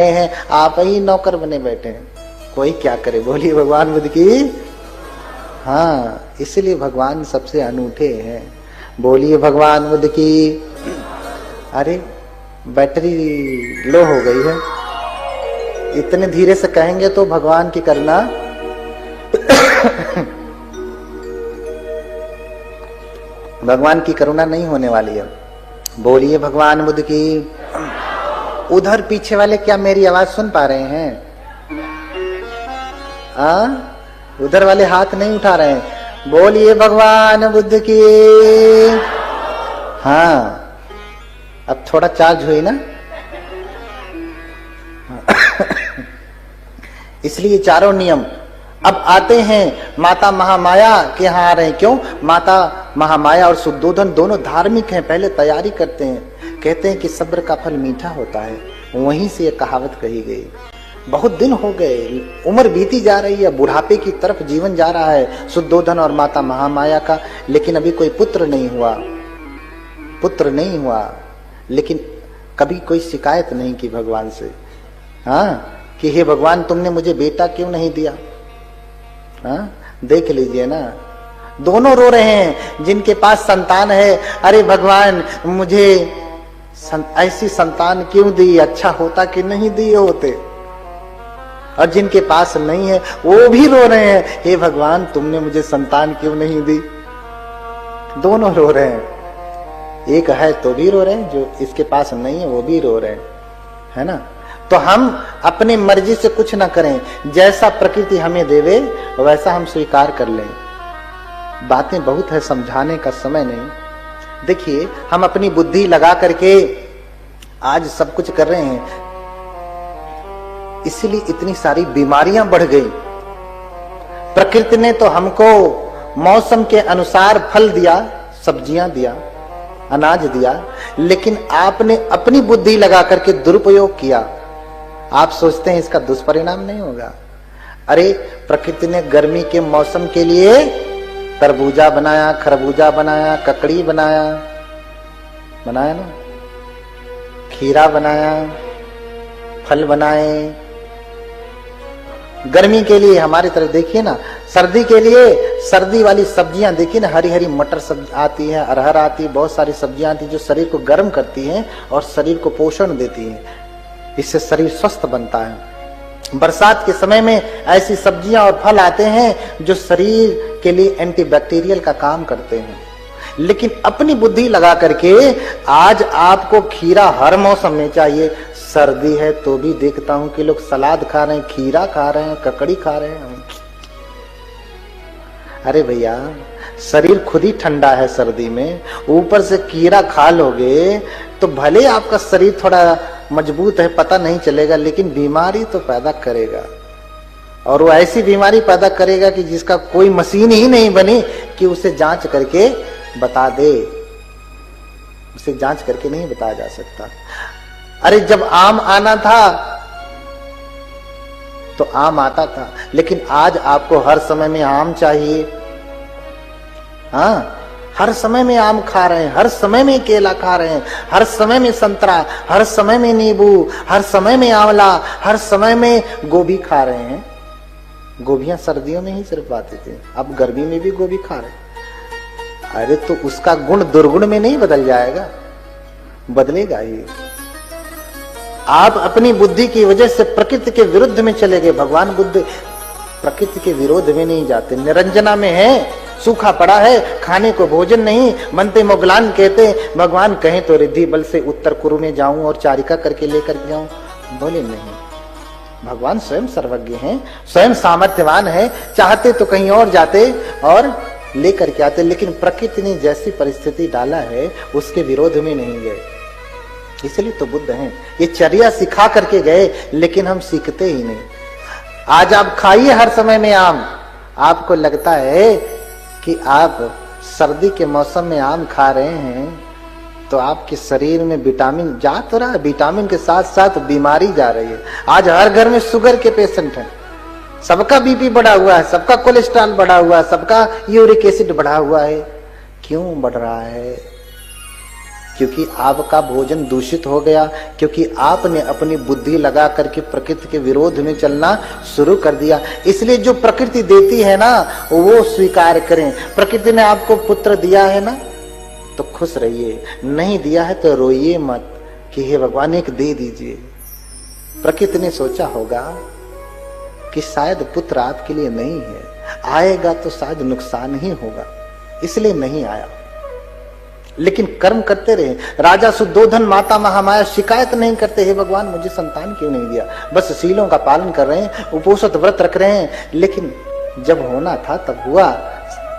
हैं, आप ही नौकर बने बैठे हैं, कोई क्या करे। बोलिए भगवान बुद्ध की। हाँ, इसलिए भगवान सबसे अनूठे हैं। बोलिए भगवान बुद्ध की। अरे बैटरी लो हो गई है, इतने धीरे से कहेंगे तो भगवान की करना। भगवान की करुणा नहीं होने वाली है। बोलिए भगवान बुद्ध की। उधर पीछे वाले क्या मेरी आवाज सुन पा रहे हैं? उधर वाले हाथ नहीं उठा रहे हैं। बोलिए भगवान बुद्ध की। हाँ, अब थोड़ा चार्ज हुई ना। इसलिए चारों नियम अब आते हैं। माता महामाया के यहाँ आ रहे हैं। क्यों? माता महामाया और शुद्धोधन दोनों धार्मिक हैं, पहले तैयारी करते हैं। कहते हैं कि सब्र का फल मीठा होता है, वहीं से ये कहावत कही गई। बहुत दिन हो गए, उम्र बीती जा रही है, बुढ़ापे की तरफ जीवन जा रहा है शुद्धोधन और माता महामाया का, लेकिन अभी कोई पुत्र नहीं हुआ। पुत्र नहीं हुआ, लेकिन कभी कोई शिकायत नहीं की भगवान से। हाँ, कि हे भगवान तुमने मुझे बेटा क्यों नहीं दिया? हाँ, देख लीजिए ना, दोनों रो रहे हैं। जिनके पास संतान है, अरे भगवान मुझे ऐसी संतान क्यों दी, अच्छा होता कि नहीं दिए होते। और जिनके पास नहीं है वो भी रो रहे हैं, हे भगवान तुमने मुझे संतान क्यों नहीं दी। दोनों रो रहे हैं, एक है तो भी रो रहे हैं, जो इसके पास नहीं है वो भी रो रहे हैं, है ना। तो हम अपनी मर्जी से कुछ ना करें, जैसा प्रकृति हमें देवे वैसा हम स्वीकार कर लें। बातें बहुत है, समझाने का समय नहीं। देखिए, हम अपनी बुद्धि लगा करके आज सब कुछ कर रहे हैं, इसलिए इतनी सारी बीमारियां बढ़ गई। प्रकृति ने तो हमको मौसम के अनुसार फल दिया, सब्जियां दिया, अनाज दिया, लेकिन आपने अपनी बुद्धि लगा करके दुरुपयोग किया। आप सोचते हैं इसका दुष्परिणाम नहीं होगा। अरे प्रकृति ने गर्मी के मौसम के लिए तरबूजा बनाया, खरबूजा बनाया, ककड़ी बनाया ना, खीरा बनाया, फल बनाए। गर्मी के लिए हमारी तरफ देखिए ना, सर्दी के लिए सर्दी वाली सब्जियां देखिए ना, हरी हरी मटर सब्जी आती है, अरहर आती है, बहुत सारी सब्जियां आती है जो शरीर को गर्म करती हैं और शरीर को पोषण देती हैं। इससे शरीर स्वस्थ बनता है। बरसात के समय में ऐसी सब्जियां और फल आते हैं जो शरीर के लिए एंटीबैक्टीरियल का काम करते हैं। लेकिन अपनी बुद्धि लगा करके आज आपको खीरा हर मौसम में चाहिए। सर्दी है तो भी देखता हूं कि लोग सलाद खा रहे हैं, खीरा खा रहे हैं, ककड़ी खा रहे हैं। अरे भैया, शरीर खुद ही ठंडा है सर्दी में, ऊपर से खीरा खा लोगे तो भले आपका शरीर थोड़ा मजबूत है, पता नहीं चलेगा, लेकिन बीमारी तो पैदा करेगा। और वो ऐसी बीमारी पैदा करेगा कि जिसका कोई मशीन ही नहीं बनी कि उसे जांच करके बता दे। उसे जांच करके नहीं बताया जा सकता। अरे जब आम आना था तो आम आता था, लेकिन आज आपको हर समय में आम चाहिए। हाँ, हर समय में आम खा रहे हैं, हर समय में केला खा रहे हैं, हर समय में संतरा, हर समय में नींबू, हर समय में आंवला, हर समय में गोभी खा रहे हैं। गोभियां सर्दियों में ही सिर्फ आती थी, अब गर्मी में भी गोभी खा रहे हैं। अरे तो उसका गुण दुर्गुण में नहीं बदल जाएगा? बदलेगा ही। आप अपनी बुद्धि की वजह से प्रकृति के विरुद्ध में चले गए। भगवान बुद्ध प्रकृति के विरोध में नहीं जाते। निरंजना में है, सूखा पड़ा है, खाने को भोजन नहीं। मनते मोगलान कहते भगवान कहें तो रिद्धि बल से उत्तर कुरु में जाऊं और चारिका करके लेकर जाऊं। बोले नहीं, भगवान स्वयं सर्वज्ञ हैं, स्वयं सामर्थ्यवान है, चाहते तो कहीं और जाते और लेकर के आते, लेकिन प्रकृति ने जैसी परिस्थिति डाला है उसके विरोध में नहीं गए। इसलिए तो बुद्ध हैं। ये चर्या सिखा करके गए, लेकिन हम सीखते ही नहीं। आज आप खाइए हर समय में आम, आपको लगता है कि आप सर्दी के मौसम में आम खा रहे हैं तो आपके शरीर में विटामिन जा तो रहा है, विटामिन के साथ साथ बीमारी जा रही है। आज हर घर में शुगर के पेशेंट हैं, सबका बीपी बढ़ा हुआ है, सबका कोलेस्ट्रॉल बढ़ा हुआ है, सबका यूरिक एसिड बढ़ा हुआ है। क्यों बढ़ रहा है? क्योंकि आपका भोजन दूषित हो गया, क्योंकि आपने अपनी बुद्धि लगा करके प्रकृति के विरोध में चलना शुरू कर दिया। इसलिए जो प्रकृति देती है ना वो स्वीकार करें। प्रकृति ने आपको पुत्र दिया है ना तो खुश रहिए, नहीं दिया है तो रोइए मत कि हे भगवान एक दे दीजिए। प्रकृति ने सोचा होगा कि शायद पुत्र आपके लिए नहीं है, आएगा तो शायद नुकसान ही होगा, इसलिए नहीं आया। लेकिन कर्म करते रहे। राजा सुद्धोधन माता महामाया शिकायत नहीं करते, हे भगवान मुझे संतान क्यों नहीं दिया, बस शीलों का पालन कर रहे हैं, उपोषित व्रत रख रहे हैं। लेकिन जब होना था तब हुआ,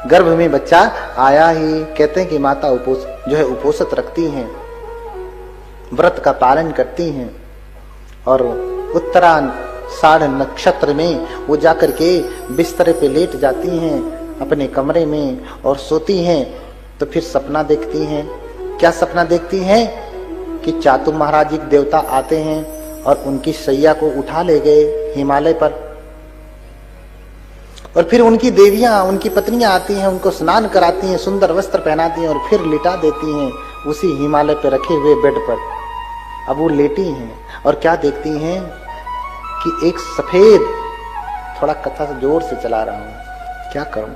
गर्भ में बच्चा आया ही। कहते हैं कि माता उपोषित रखती हैं, व्रत का पालन करती हैं और उत्तराषाढ़ नक्षत्र में वो जाकर के बिस्तर पे लेट जाती हैं अपने कमरे में और सोती हैं। तो फिर सपना देखती हैं। क्या सपना देखती हैं कि चातु महाराज जी देवता आते हैं और उनकी सैया को उठा ले गए हिमालय पर, और फिर उनकी देवियां उनकी पत्नियां आती हैं, उनको स्नान कराती हैं, सुंदर वस्त्र पहनाती हैं और फिर लिटा देती हैं उसी हिमालय पर रखे हुए बेड पर। अब वो लेटी हैं और क्या देखती हैं कि एक सफेद, थोड़ा कथा से जोर से चला रहा हूं, क्या करूं,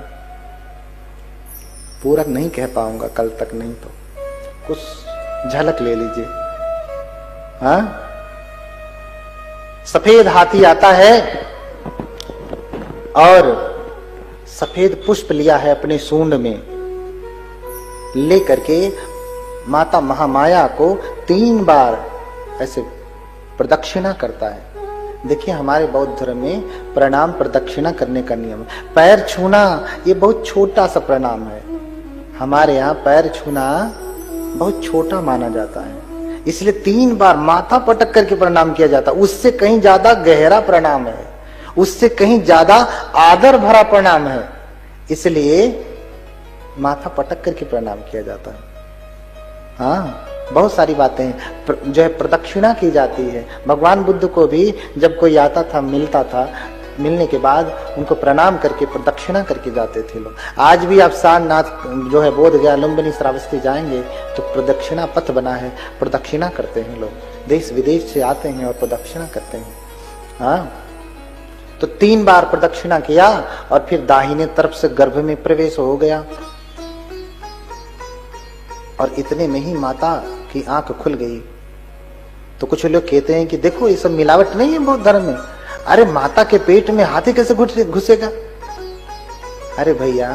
पूरा नहीं कह पाऊंगा कल तक, नहीं तो कुछ झलक ले लीजिए। हाँ, सफेद हाथी आता है और सफेद पुष्प लिया है अपने सूंड में, लेकर के माता महामाया को 3 बार ऐसे प्रदक्षिणा करता है। देखिए हमारे बौद्ध धर्म में प्रणाम प्रदक्षिणा करने का नियम है। पैर छूना ये बहुत छोटा सा प्रणाम है, हमारे यहाँ पैर छूना बहुत छोटा माना जाता है, इसलिए 3 बार माथा पटक करके प्रणाम किया जाता है। उससे कहीं ज्यादा गहरा प्रणाम है, उससे कहीं ज्यादा आदर भरा प्रणाम है, इसलिए माथा पटक करके प्रणाम किया जाता है। हाँ, बहुत सारी बातें जो है प्रदक्षिणा की जाती है। भगवान बुद्ध को भी जब कोई आता था, मिलता था, मिलने के बाद उनको प्रणाम करके प्रदक्षिणा करके जाते थे लोग। आज भी आप सारनाथ जो है बोध गया, लुम्बिनी, श्रावस्ती जाएंगे तो प्रदक्षिणा पथ बना है, प्रदक्षिणा करते हैं लोग, देश विदेश से आते हैं और प्रदक्षिणा करते हैं। हाँ, तो 3 बार प्रदक्षिणा किया और फिर दाहिने तरफ से गर्भ में प्रवेश हो गया और इतने में ही माता की आंख खुल गई। तो कुछ लोग कहते हैं कि देखो ये सब मिलावट नहीं है बौद्ध धर्म में, अरे माता के पेट में हाथी कैसे घुसेगा? अरे भैया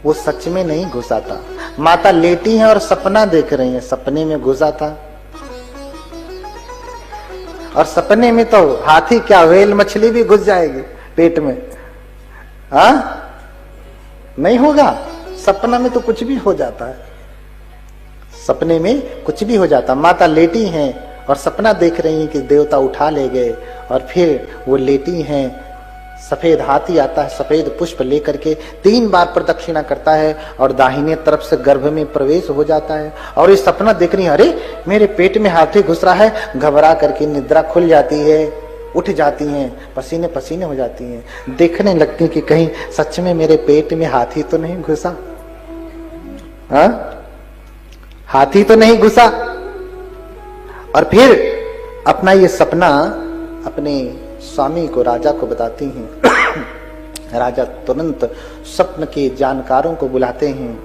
वो सच में नहीं घुसा था, माता लेटी है और सपना देख रही है, सपने में घुसा था। और सपने में तो हाथी क्या, व्हेल मछली भी घुस जाएगी पेट में? हाँ, नहीं होगा। सपना में तो कुछ भी हो जाता है, सपने में कुछ भी हो जाता। माता लेटी हैं और सपना देख रही हैं कि देवता उठा ले गए, और फिर वो लेटी हैं, सफेद हाथी आता है सफेद पुष्प लेकर के 3 बार प्रदक्षिणा करता है और दाहिने तरफ से गर्भ में प्रवेश हो जाता है। और ये सपना देख रही है, अरे मेरे पेट में हाथी घुस रहा है, घबरा करके निद्रा खुल जाती है, उठ जाती हैं, पसीने पसीने हो जाती हैं, देखने लगती हैं कि कहीं सच में मेरे पेट में हाथी तो नहीं घुसा। हाँ, हाथी तो नहीं घुसा। और फिर अपना ये सपना अपने स्वामी को, राजा को बताती हैं। राजा तुरंत स्वप्न के जानकारों को बुलाते हैं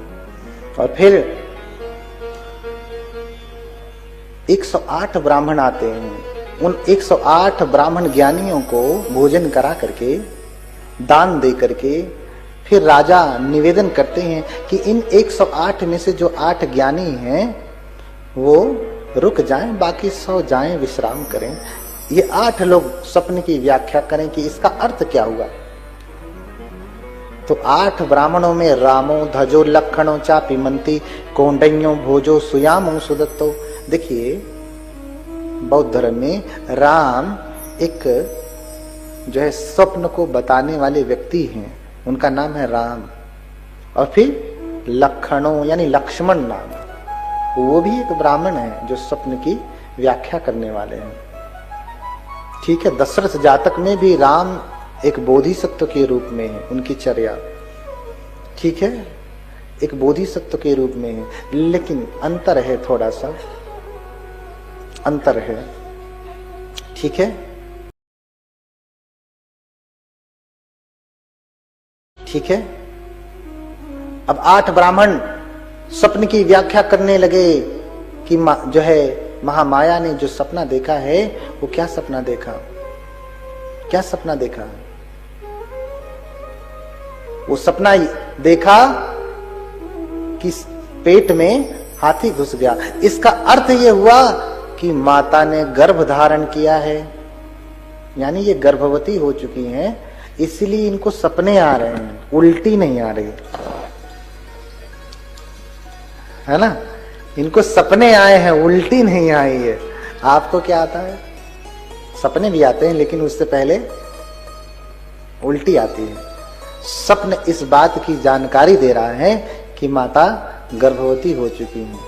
और फिर 108 ब्राह्मण आते हैं। उन 108 ब्राह्मण ज्ञानियों को भोजन करा करके, दान दे करके, फिर राजा निवेदन करते हैं कि इन 108 में से जो 8 ज्ञानी हैं वो रुक जाएं, बाकी 100 जाएं विश्राम करें। ये 8 लोग स्वप्न की व्याख्या करें कि इसका अर्थ क्या हुआ। तो 8 ब्राह्मणों में रामो धजो लक्षणों चापी मंती कौंडन्यो भोजो सुयामो सुदत्तो। देखिए बौद्ध धर्म में राम एक जो है स्वप्न को बताने वाले व्यक्ति हैं, उनका नाम है राम। और फिर लक्षणों यानी लक्ष्मण नाम, वो भी एक ब्राह्मण है जो स्वप्न की व्याख्या करने वाले हैं। ठीक है, दशरथ जातक में भी राम एक बोधिसत्व के रूप में है, उनकी चर्या। ठीक है, एक बोधिसत्व के रूप में है, लेकिन अंतर है, थोड़ा सा अंतर है। ठीक है, ठीक है। अब 8 ब्राह्मण स्वप्न की व्याख्या करने लगे कि जो है महामाया ने जो सपना देखा है वो क्या सपना देखा, क्या सपना देखा। वो सपना देखा कि पेट में हाथी घुस गया। इसका अर्थ ये हुआ कि माता ने गर्भ धारण किया है, यानी ये गर्भवती हो चुकी हैं, इसलिए इनको सपने आ रहे हैं, उल्टी नहीं आ रही है ना। इनको सपने आए हैं, उल्टी नहीं आई है। आपको क्या आता है? सपने भी आते हैं, लेकिन उससे पहले उल्टी आती है। स्वप्न इस बात की जानकारी दे रहा है कि माता गर्भवती हो चुकी है,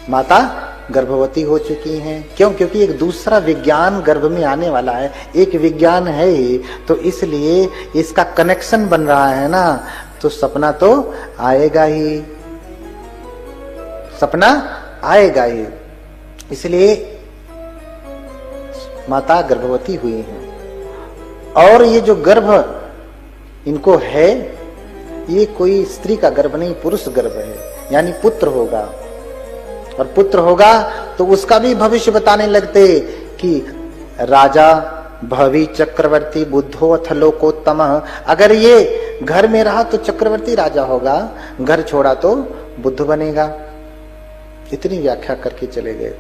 माता गर्भवती हो चुकी हैं। क्यों? क्योंकि एक दूसरा विज्ञान गर्भ में आने वाला है, एक विज्ञान है ही, तो इसलिए इसका कनेक्शन बन रहा है ना, तो सपना तो आएगा ही, सपना आएगा ही। इसलिए माता गर्भवती हुई है। और ये जो गर्भ इनको है, ये कोई स्त्री का गर्भ नहीं, पुरुष गर्भ है, यानी पुत्र होगा। और पुत्र होगा तो उसका भी भविष्य बताने लगते कि राजा भवि चक्रवर्ती बुद्धो अथ लोकोत्तम। अगर ये घर में रहा तो चक्रवर्ती राजा होगा, घर छोड़ा तो बुद्ध बनेगा। इतनी व्याख्या करके चले गए।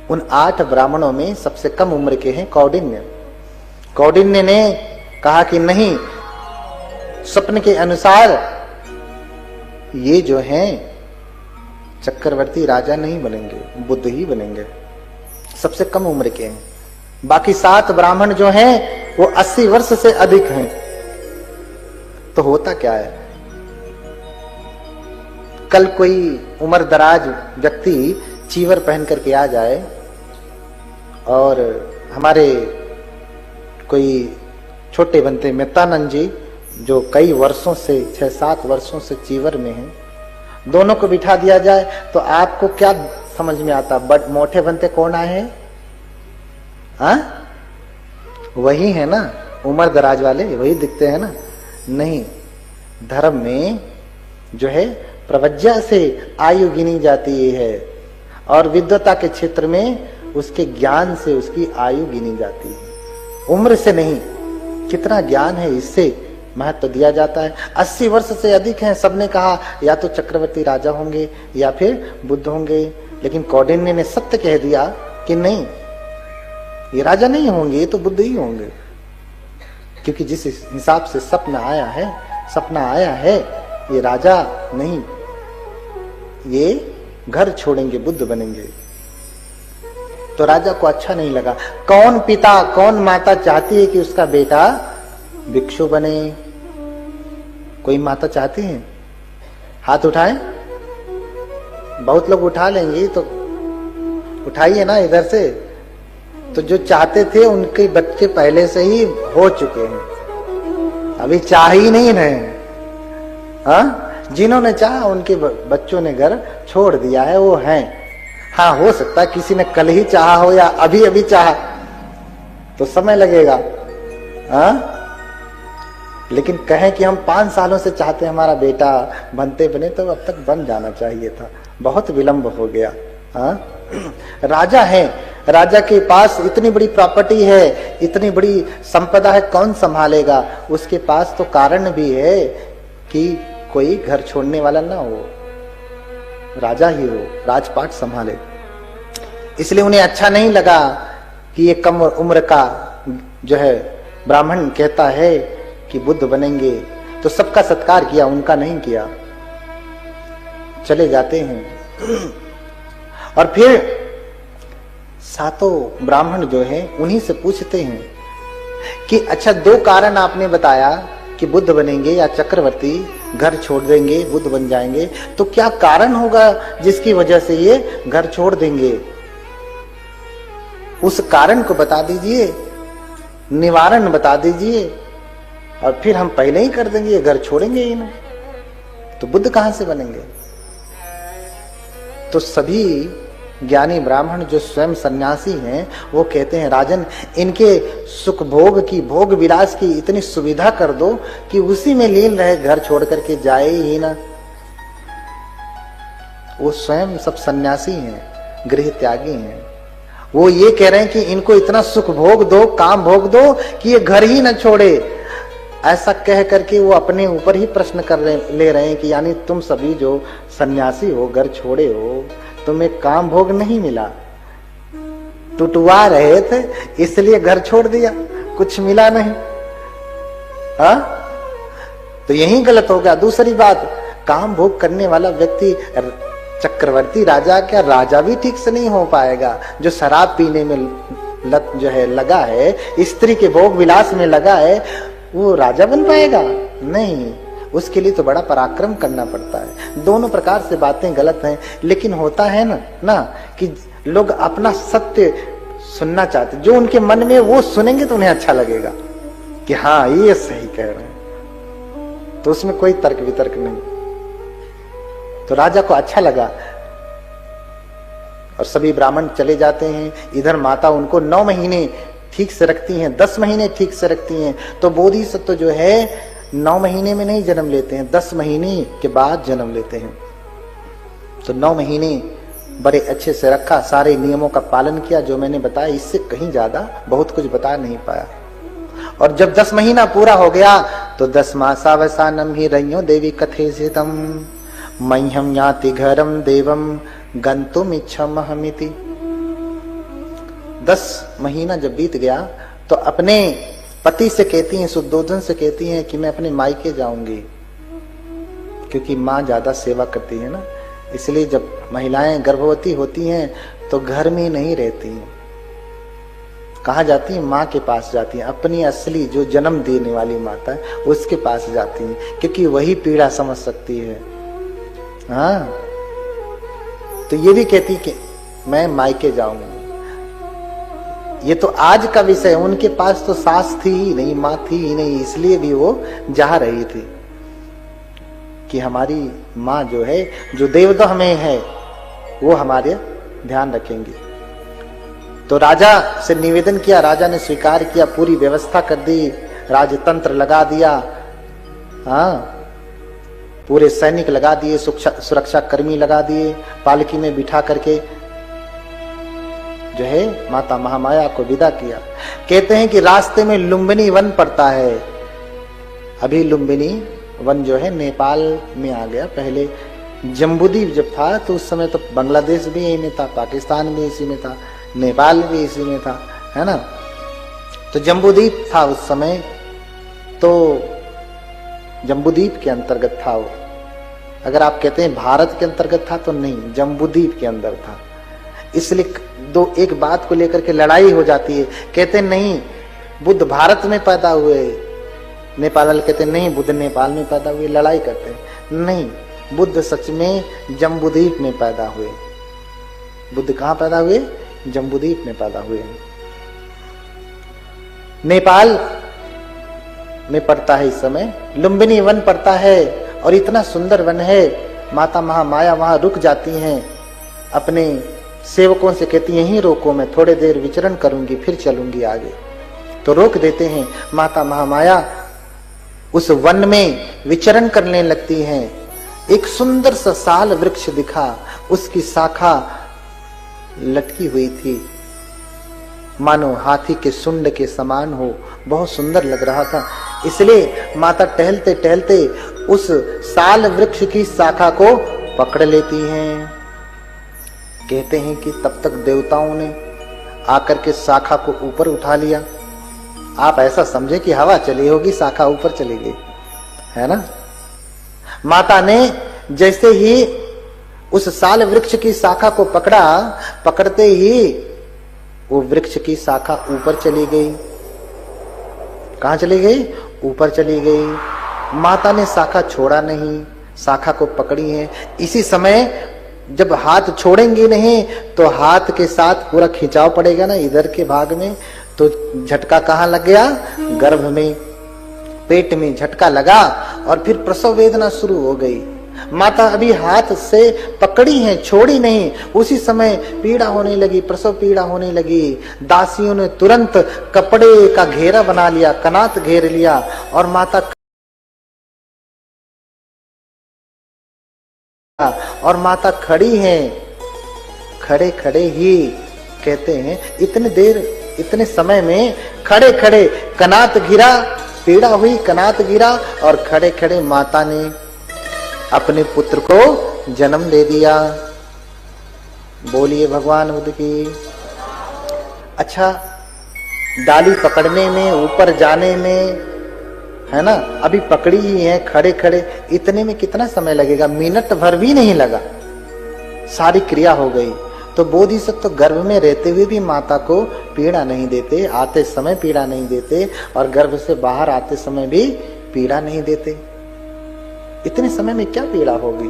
उन 8 ब्राह्मणों में सबसे कम उम्र के हैं कौंडिन्य। कौंडिन्य ने कहा कि नहीं, स्वप्न के अनुसार ये जो हैं चक्रवर्ती राजा नहीं बनेंगे, बुद्ध ही बनेंगे। सबसे कम उम्र के हैं। बाकी 7 ब्राह्मण जो हैं वो 80 वर्ष से अधिक हैं। तो होता क्या है, कल कोई उम्र दराज व्यक्ति चीवर पहन करके आ जाए और हमारे कोई छोटे बनते मित्तानंद जी जो कई वर्षों से 6-7 वर्षों से चीवर में हैं, दोनों को बिठा दिया जाए तो आपको क्या समझ में आता? बट मोटे बनते कौन आए हैं? हाँ, वही है ना, उम्र दराज वाले वही दिखते हैं ना। नहीं, धर्म में जो है प्रवज्ञा से आयु गिनी जाती है और विद्वता के क्षेत्र में उसके ज्ञान से उसकी आयु गिनी जाती है, उम्र से नहीं। कितना ज्ञान है इससे महत्व दिया जाता है। 80 वर्ष से अधिक हैं, सबने कहा या तो चक्रवर्ती राजा होंगे या फिर बुद्ध होंगे। लेकिन कौंडिन्य ने सत्य कह दिया कि नहीं, ये राजा नहीं होंगे, ये तो बुद्ध ही होंगे। क्योंकि जिस हिसाब से सपना आया है ये राजा नहीं, ये घर छोड़ेंगे, बुद्ध बनेंगे। तो राजा को अच्छा नहीं लगा। कौन पिता कौन माता चाहती है कि उसका बेटा भिक्षु बने? कोई माता चाहती है? हाथ उठाएं। बहुत लोग उठा लेंगे, तो उठाइए ना इधर से। तो जो चाहते थे उनके बच्चे पहले से ही हो चुके हैं, अभी चाह ही नहीं रहे। हाँ, जिन्होंने चाहा उनके बच्चों ने घर छोड़ दिया है, वो हैं। हाँ, हो सकता है किसी ने कल ही चाहा हो या अभी अभी चाहा, तो समय लगेगा। हाँ, लेकिन कहें कि हम 5 सालों से चाहते हैं हमारा बेटा बनते बने, तो अब तक बन जाना चाहिए था, बहुत विलंब हो गया। हाँ, राजा है, राजा के पास इतनी बड़ी प्रॉपर्टी है, इतनी बड़ी संपदा है, कौन संभालेगा? उसके पास तो कारण भी है कि कोई घर छोड़ने वाला ना हो, राजा ही हो, राजपाट संभाले। इसलिए उन्हें अच्छा नहीं लगा कि ये कम उम्र का जो है ब्राह्मण कहता है कि बुद्ध बनेंगे। तो सबका सत्कार किया, उनका नहीं किया, चले जाते हैं। और फिर 7 ब्राह्मण जो है उन्हीं से पूछते हैं कि अच्छा, 2 कारण आपने बताया कि बुद्ध बनेंगे या चक्रवर्ती घर छोड़ देंगे, बुद्ध बन जाएंगे, तो क्या कारण होगा जिसकी वजह से ये घर छोड़ देंगे? उस कारण को बता दीजिए, निवारण बता दीजिए। और फिर हम पहले ही कर देंगे, ये घर छोड़ेंगे ही नहीं, तो बुद्ध कहां से बनेंगे? तो सभी ज्ञानी ब्राह्मण जो स्वयं सन्यासी हैं वो कहते हैं, राजन इनके सुख भोग की, भोग विलास की इतनी सुविधा कर दो कि उसी में लीन रहे, घर छोड़ करके जाए ही ना। वो स्वयं सब सन्यासी हैं, गृह त्यागी हैं। वो ये कह रहे हैं कि इनको इतना सुख भोग दो, काम भोग दो कि ये घर ही ना छोड़े। ऐसा कह करके वो अपने ऊपर ही प्रश्न ले रहे हैं कि यानी तुम सभी जो सन्यासी हो, घर छोड़े हो, तुम्हें काम भोग नहीं मिला, टुटवा रहे थे इसलिए घर छोड़ दिया, कुछ मिला नहीं। हाँ, तो यही गलत हो गया। दूसरी बात, काम भोग करने वाला व्यक्ति चक्रवर्ती राजा, क्या राजा भी ठीक से नहीं हो पाएगा? जो शराब पीने में लत जो है लगा है, स्त्री के भोग विलास में लगा है, वो राजा बन पाएगा? नहीं, उसके लिए तो बड़ा पराक्रम करना पड़ता है। दोनों प्रकार से बातें गलत हैं, लेकिन होता है ना कि लोग अपना सत्य सुनना चाहते, जो उनके मन में वो सुनेंगे तो उन्हें अच्छा लगेगा कि हाँ ये सही कह रहे हैं, तो उसमें कोई तर्क वितर्क नहीं। तो राजा को अच्छा लगा और सभी ब्राह्मण चले जाते हैं। इधर माता उनको 9 महीने ठीक से रखती हैं, 10 महीने ठीक से रखती हैं। तो बोधिसत्व जो है 9 महीने में नहीं जन्म लेते हैं, 10 महीने के बाद जन्म लेते हैं। तो 9 महीने बड़े अच्छे से रखा, सारे नियमों का पालन किया जो मैंने बताया, इससे कहीं ज्यादा बहुत कुछ बता नहीं पाया। और जब 10 महीना पूरा हो गया तो 10 मासावसानम ही रइयो देवी कथेसितम मह्यम याति घरम देवम गंतुम इच्छामहमिति। 10 महीना जब बीत गया तो अपने पति से कहती हैं, सुद्धोधन से कहती हैं कि मैं अपने मायके जाऊंगी, क्योंकि माँ ज्यादा सेवा करती है ना, इसलिए जब महिलाएं गर्भवती होती हैं तो घर में नहीं रहती हैं। कहाँ जाती हैं? माँ के पास जाती हैं, अपनी असली जो जन्म देने वाली माता है उसके पास जाती हैं, क्योंकि वही पीड़ा समझ सकती है। हाँ, तो ये भी कहती कि मैं मायके जाऊंगी। ये तो आज का विषय, उनके पास तो सास थी ही नहीं, माँ थी ही नहीं, इसलिए भी वो जा रही थी कि हमारी माँ जो है, जो देवदह में है, वो हमारे ध्यान रखेंगी। तो राजा से निवेदन किया, राजा ने स्वीकार किया, पूरी व्यवस्था कर दी, राजतंत्र लगा दिया। हाँ, पूरे सैनिक लगा दिए, सुरक्षा कर्मी लगा दिए, पालकी में बिठा करके जो है माता महामाया को विदा किया। कहते हैं कि रास्ते में लुम्बिनी वन पड़ता है। अभी लुम्बिनी वन जो है नेपाल में आ गया। पहले जम्बूद्वीप जब था तो उस समय तो बांग्लादेश भी यही में था, पाकिस्तान भी इसी में था, नेपाल भी इसी में था, है ना। तो जम्बूद्वीप था उस समय, तो जम्बूद्वीप के अंतर्गत था वो। अगर आप कहते हैं भारत के अंतर्गत था तो नहीं, जम्बूद्वीप के अंदर था। इसलिए एक बात को लेकर के लड़ाई हो जाती है। कहते नहीं बुद्ध भारत में पैदा हुए, नेपाल वाले कहते नहीं बुद्ध नेपाल में पैदा हुए, लड़ाई करते हैं। नहीं, बुद्ध सच में जम्बूद्वीप में पैदा हुए। बुद्ध कहाँ पैदा हुए? जम्बूद्वीप में पैदा हुए। नेपाल में पड़ता है इस समय, लुम्बिनी वन पड़ता है, और इतना सुंदर वन है। माता महामाया वहां रुक जाती हैं, अपने सेवकों से कहती हैं यहीं रोको, मैं थोड़े देर विचरण करूंगी फिर चलूंगी आगे। तो रोक देते हैं। माता महामाया उस वन में विचरण करने लगती हैं। एक सुंदर सा साल वृक्ष दिखा, उसकी शाखा लटकी हुई थी, मानो हाथी के सुंड के समान हो, बहुत सुंदर लग रहा था। इसलिए माता टहलते टहलते उस साल वृक्ष की शाखा को पकड़ लेती हैं। कहते हैं कि तब तक देवताओं ने आकर के शाखा को ऊपर उठा लिया। आप ऐसा समझे कि हवा चली होगी, शाखा ऊपर चली गई, है ना। माता ने जैसे ही उस साल वृक्ष की शाखा को पकड़ा, पकड़ते ही वो वृक्ष की शाखा ऊपर चली गई। कहां चली गई? ऊपर चली गई। माता ने शाखा छोड़ा नहीं, शाखा को पकड़ी है। इसी समय जब हाथ छोड़ेंगे नहीं तो हाथ के साथ पूरा खिंचाव पड़ेगा ना इधर के भाग में, तो झटका कहां लग गया? गर्भ में। पेट में झटका लगा और फिर प्रसव वेदना शुरू हो गई। माता अभी हाथ से पकड़ी है, छोड़ी नहीं, उसी समय पीड़ा होने लगी, प्रसव पीड़ा होने लगी। दासियों ने तुरंत कपड़े का घेरा बना लिया, कनात घेर लिया और माता खड़ी है। खड़े खड़े ही कहते हैं इतने समय में खड़े खड़े कनात गिरा, पीड़ा हुई, कनात गिरा और खड़े खड़े माता ने अपने पुत्र को जन्म दे दिया। बोलिए भगवान बुद्ध की। अच्छा, डाली पकड़ने में, ऊपर जाने में, है ना, अभी पकड़ी ही है, खड़े खड़े, इतने में कितना समय लगेगा? मिनट भर भी नहीं लगा, सारी क्रिया हो गई। तो बोधिसत्व गर्भ में रहते हुए भी माता को पीड़ा नहीं देते, आते समय पीड़ा नहीं देते और गर्भ से बाहर आते समय भी पीड़ा नहीं देते। इतने समय में क्या पीड़ा होगी?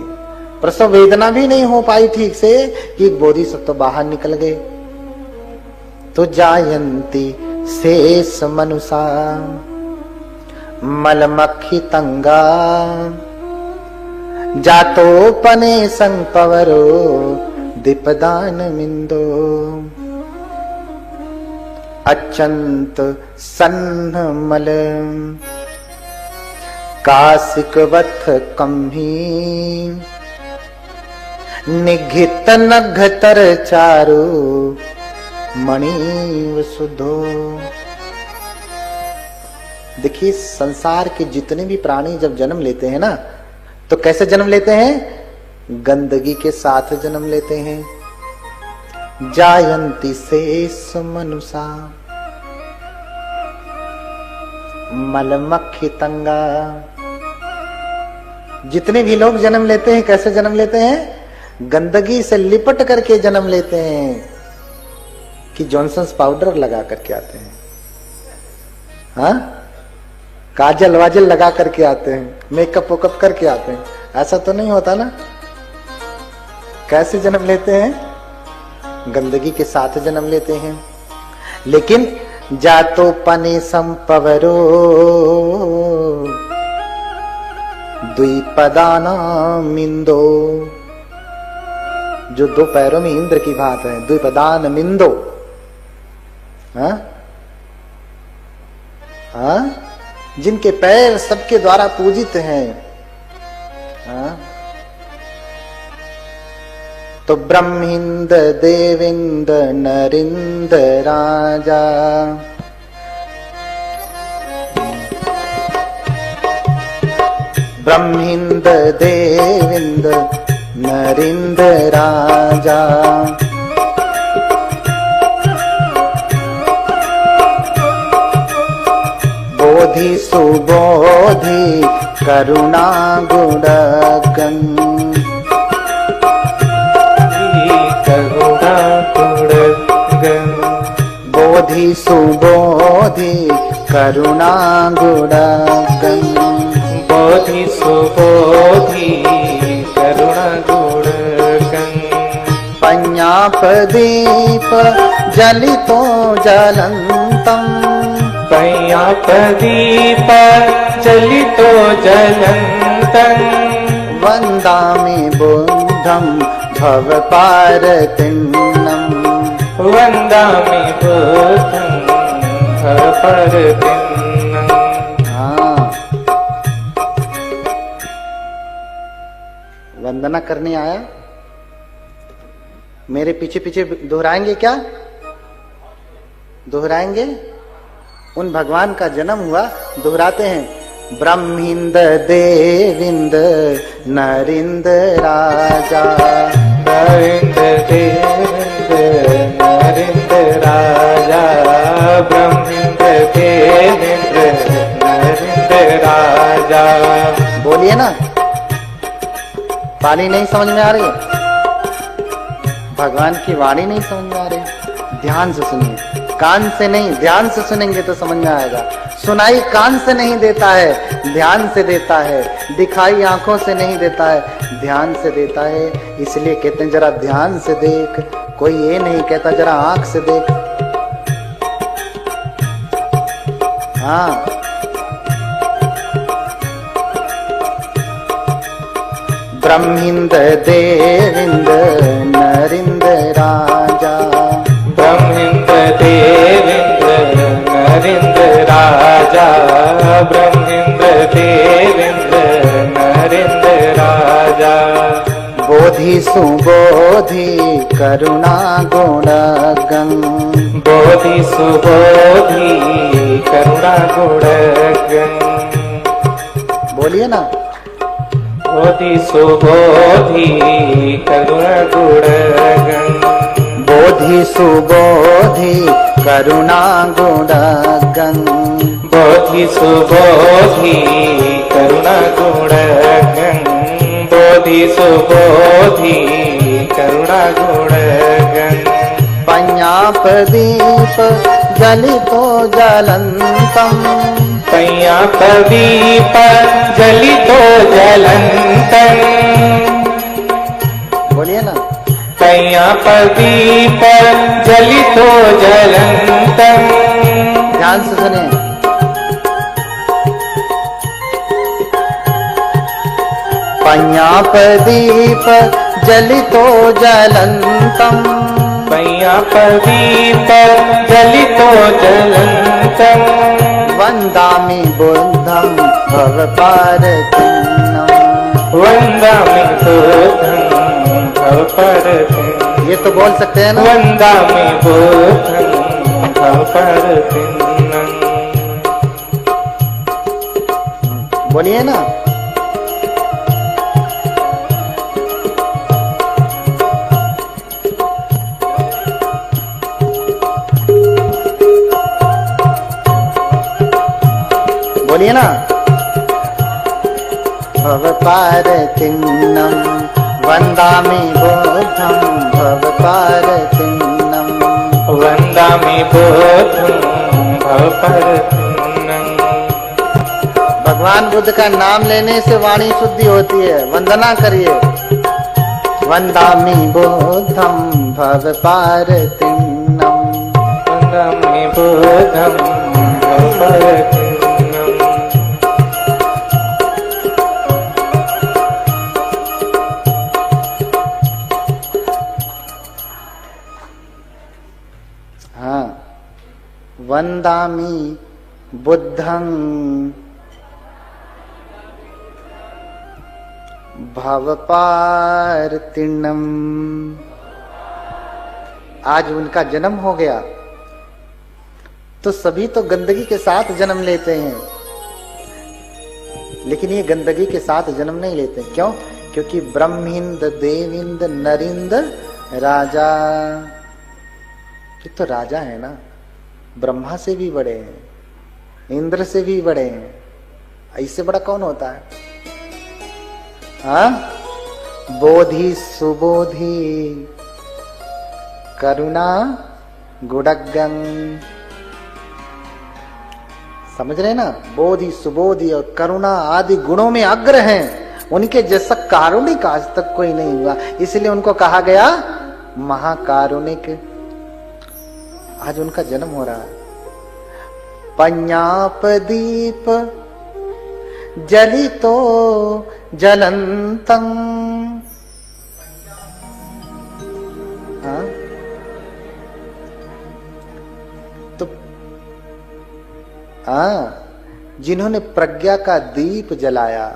प्रसव वेदना भी नहीं हो पाई ठीक से कि बोधिसत्व बाहर निकल गए। तो जायंती शेष मनुषा मलमक्खी तंगा जातोपने संपवरो दीपदान मिंदो अचंत सन्न मल कासिकवथ कम्ही निघित नघतर चारु मणि सुधो। देखिए, संसार के जितने भी प्राणी जब जन्म लेते हैं ना, तो कैसे जन्म लेते हैं? गंदगी के साथ जन्म लेते हैं। जायंती शेष मनुषा मलमक्खी तंगा। जितने भी लोग जन्म लेते हैं कैसे जन्म लेते हैं? गंदगी से लिपट करके जन्म लेते हैं कि जॉनसन्स पाउडर लगा करके आते हैं, हाँ, काजल वाजल लगा करके आते हैं, मेकअप वोकअप करके आते हैं। ऐसा तो नहीं होता ना। कैसे जन्म लेते हैं? गंदगी के साथ जन्म लेते हैं। लेकिन जातो पने संपवरो द्विपदानाम इंदो, जो दो पैरों में इंद्र की बात है, द्विपदान मिंदो, हाँ हाँ, जिनके पैर सबके द्वारा पूजित हैं, हाँ? तो ब्रह्मिंद देविंद नरिंद राजा, ब्रह्मिंद देविंद नरिंद राजा, बोधि सुबोधि करुणा गुणगण, करुणा गुणगण, बोधि सुबोधि करुणा गुणगण, बोधि सुबोधि करुणा गुणगण, पञ्ञापदीप जलितो जलन्तम्, पञ्ञापदीप जलितो जलन्तम्, वन्दामि बुद्धं भवपारतिन्नम्, वन्दामि बुद्धं भवपारतिन्नम्। हाँ, वंदना करने आया, मेरे पीछे पीछे दोहराएंगे क्या? दोहराएंगे? उन भगवान का जन्म हुआ, दोहराते हैं। ब्रह्मिंद देविंद नरिंद राजा, नरिंद देविंद नरिंद राजा, ब्रह्मिंद देविंद नरिंद राजा। बोलिए ना, वाणी नहीं समझ में आ रही है? भगवान की वाणी नहीं समझ में आ रही? ध्यान से सुनिए, कान से नहीं, ध्यान से सुनेंगे तो समझ में आएगा। सुनाई कान से नहीं देता है, ध्यान से देता है। दिखाई आंखों से नहीं देता है, ध्यान से देता है। इसलिए कहते हैं जरा ध्यान से देख। कोई ये नहीं कहता जरा आंख से देख। हाँ, ब्रह्मिंद्र देविंद्र नरिंद्र राजा, ब्रह्मिंद्र देविंद्र नरेंद्र राजा, ब्रह्मिंद्र देविंद्र नरेंद्र राजा। बोधि सुबोधि करुणा गुणगण, बोधि सुबोधि करुणा गुणगण। बोलिए ना, बोधि सुबोधि करुणा गुणगण, बोधि सुबोधि करुणा गुणगण, बोधि सुबोधि करुणा गुणगण, बोधि सुबोधि करुणा गुणगण। पञ्ञापदीप जलितो जलन्तम्, पञ्ञापदीप जलितो जलन्तम्। बोलिए ना, पञ्ञापदीप जलितो जलन्तम्। ध्यान से सुने, पञ्ञापदीप जलितो जलन्तम्, पञ्ञापदीप जलितो जलन्तम्। वन्दामि बुद्धं भवपारतिन्नम्, वन्दामि बुद्धं भवपारतिन्नम्। ये तो बोल सकते हैं ना, वन्दामि बुद्धं भवपारतिन्नम्। बोलिए ना, बोलिए ना, भवपारतिन्नम् वन्दामि बुद्धं भवपारतिन्नम्, वन्दामि बुद्धं भवपारतिन्नम्। भगवान बुद्ध का नाम लेने से वाणी शुद्धि होती है। वंदना करिए, वन्दामि बुद्धं भवपारतिन्नम्, वन्दामि बुद्धं भवपारतिन्नम्। हाँ, वन्दामि बुद्धं भवपारतिन्नम्। आज उनका जन्म हो गया तो सभी तो गंदगी के साथ जन्म लेते हैं, लेकिन ये गंदगी के साथ जन्म नहीं लेते। क्यों? क्योंकि ब्रह्मिंद्र देविंद्र नरिंद्र राजा, ये तो राजा है ना, ब्रह्मा से भी बड़े हैं, इंद्र से भी बड़े हैं, इससे बड़ा कौन होता है? हाँ, बोधि सुबोधि करुणा गुणगण, समझ रहे ना? बोधि सुबोधि और करुणा आदि गुणों में अग्र हैं, उनके जैसा कारुणिक आज तक कोई नहीं हुआ, इसलिए उनको कहा गया महाकारुणिक। आज उनका जन्म हो रहा है। पञ्ञापदीप जलितो जलंतं, हाँ? तो जिन्होंने प्रज्ञा का दीप जलाया,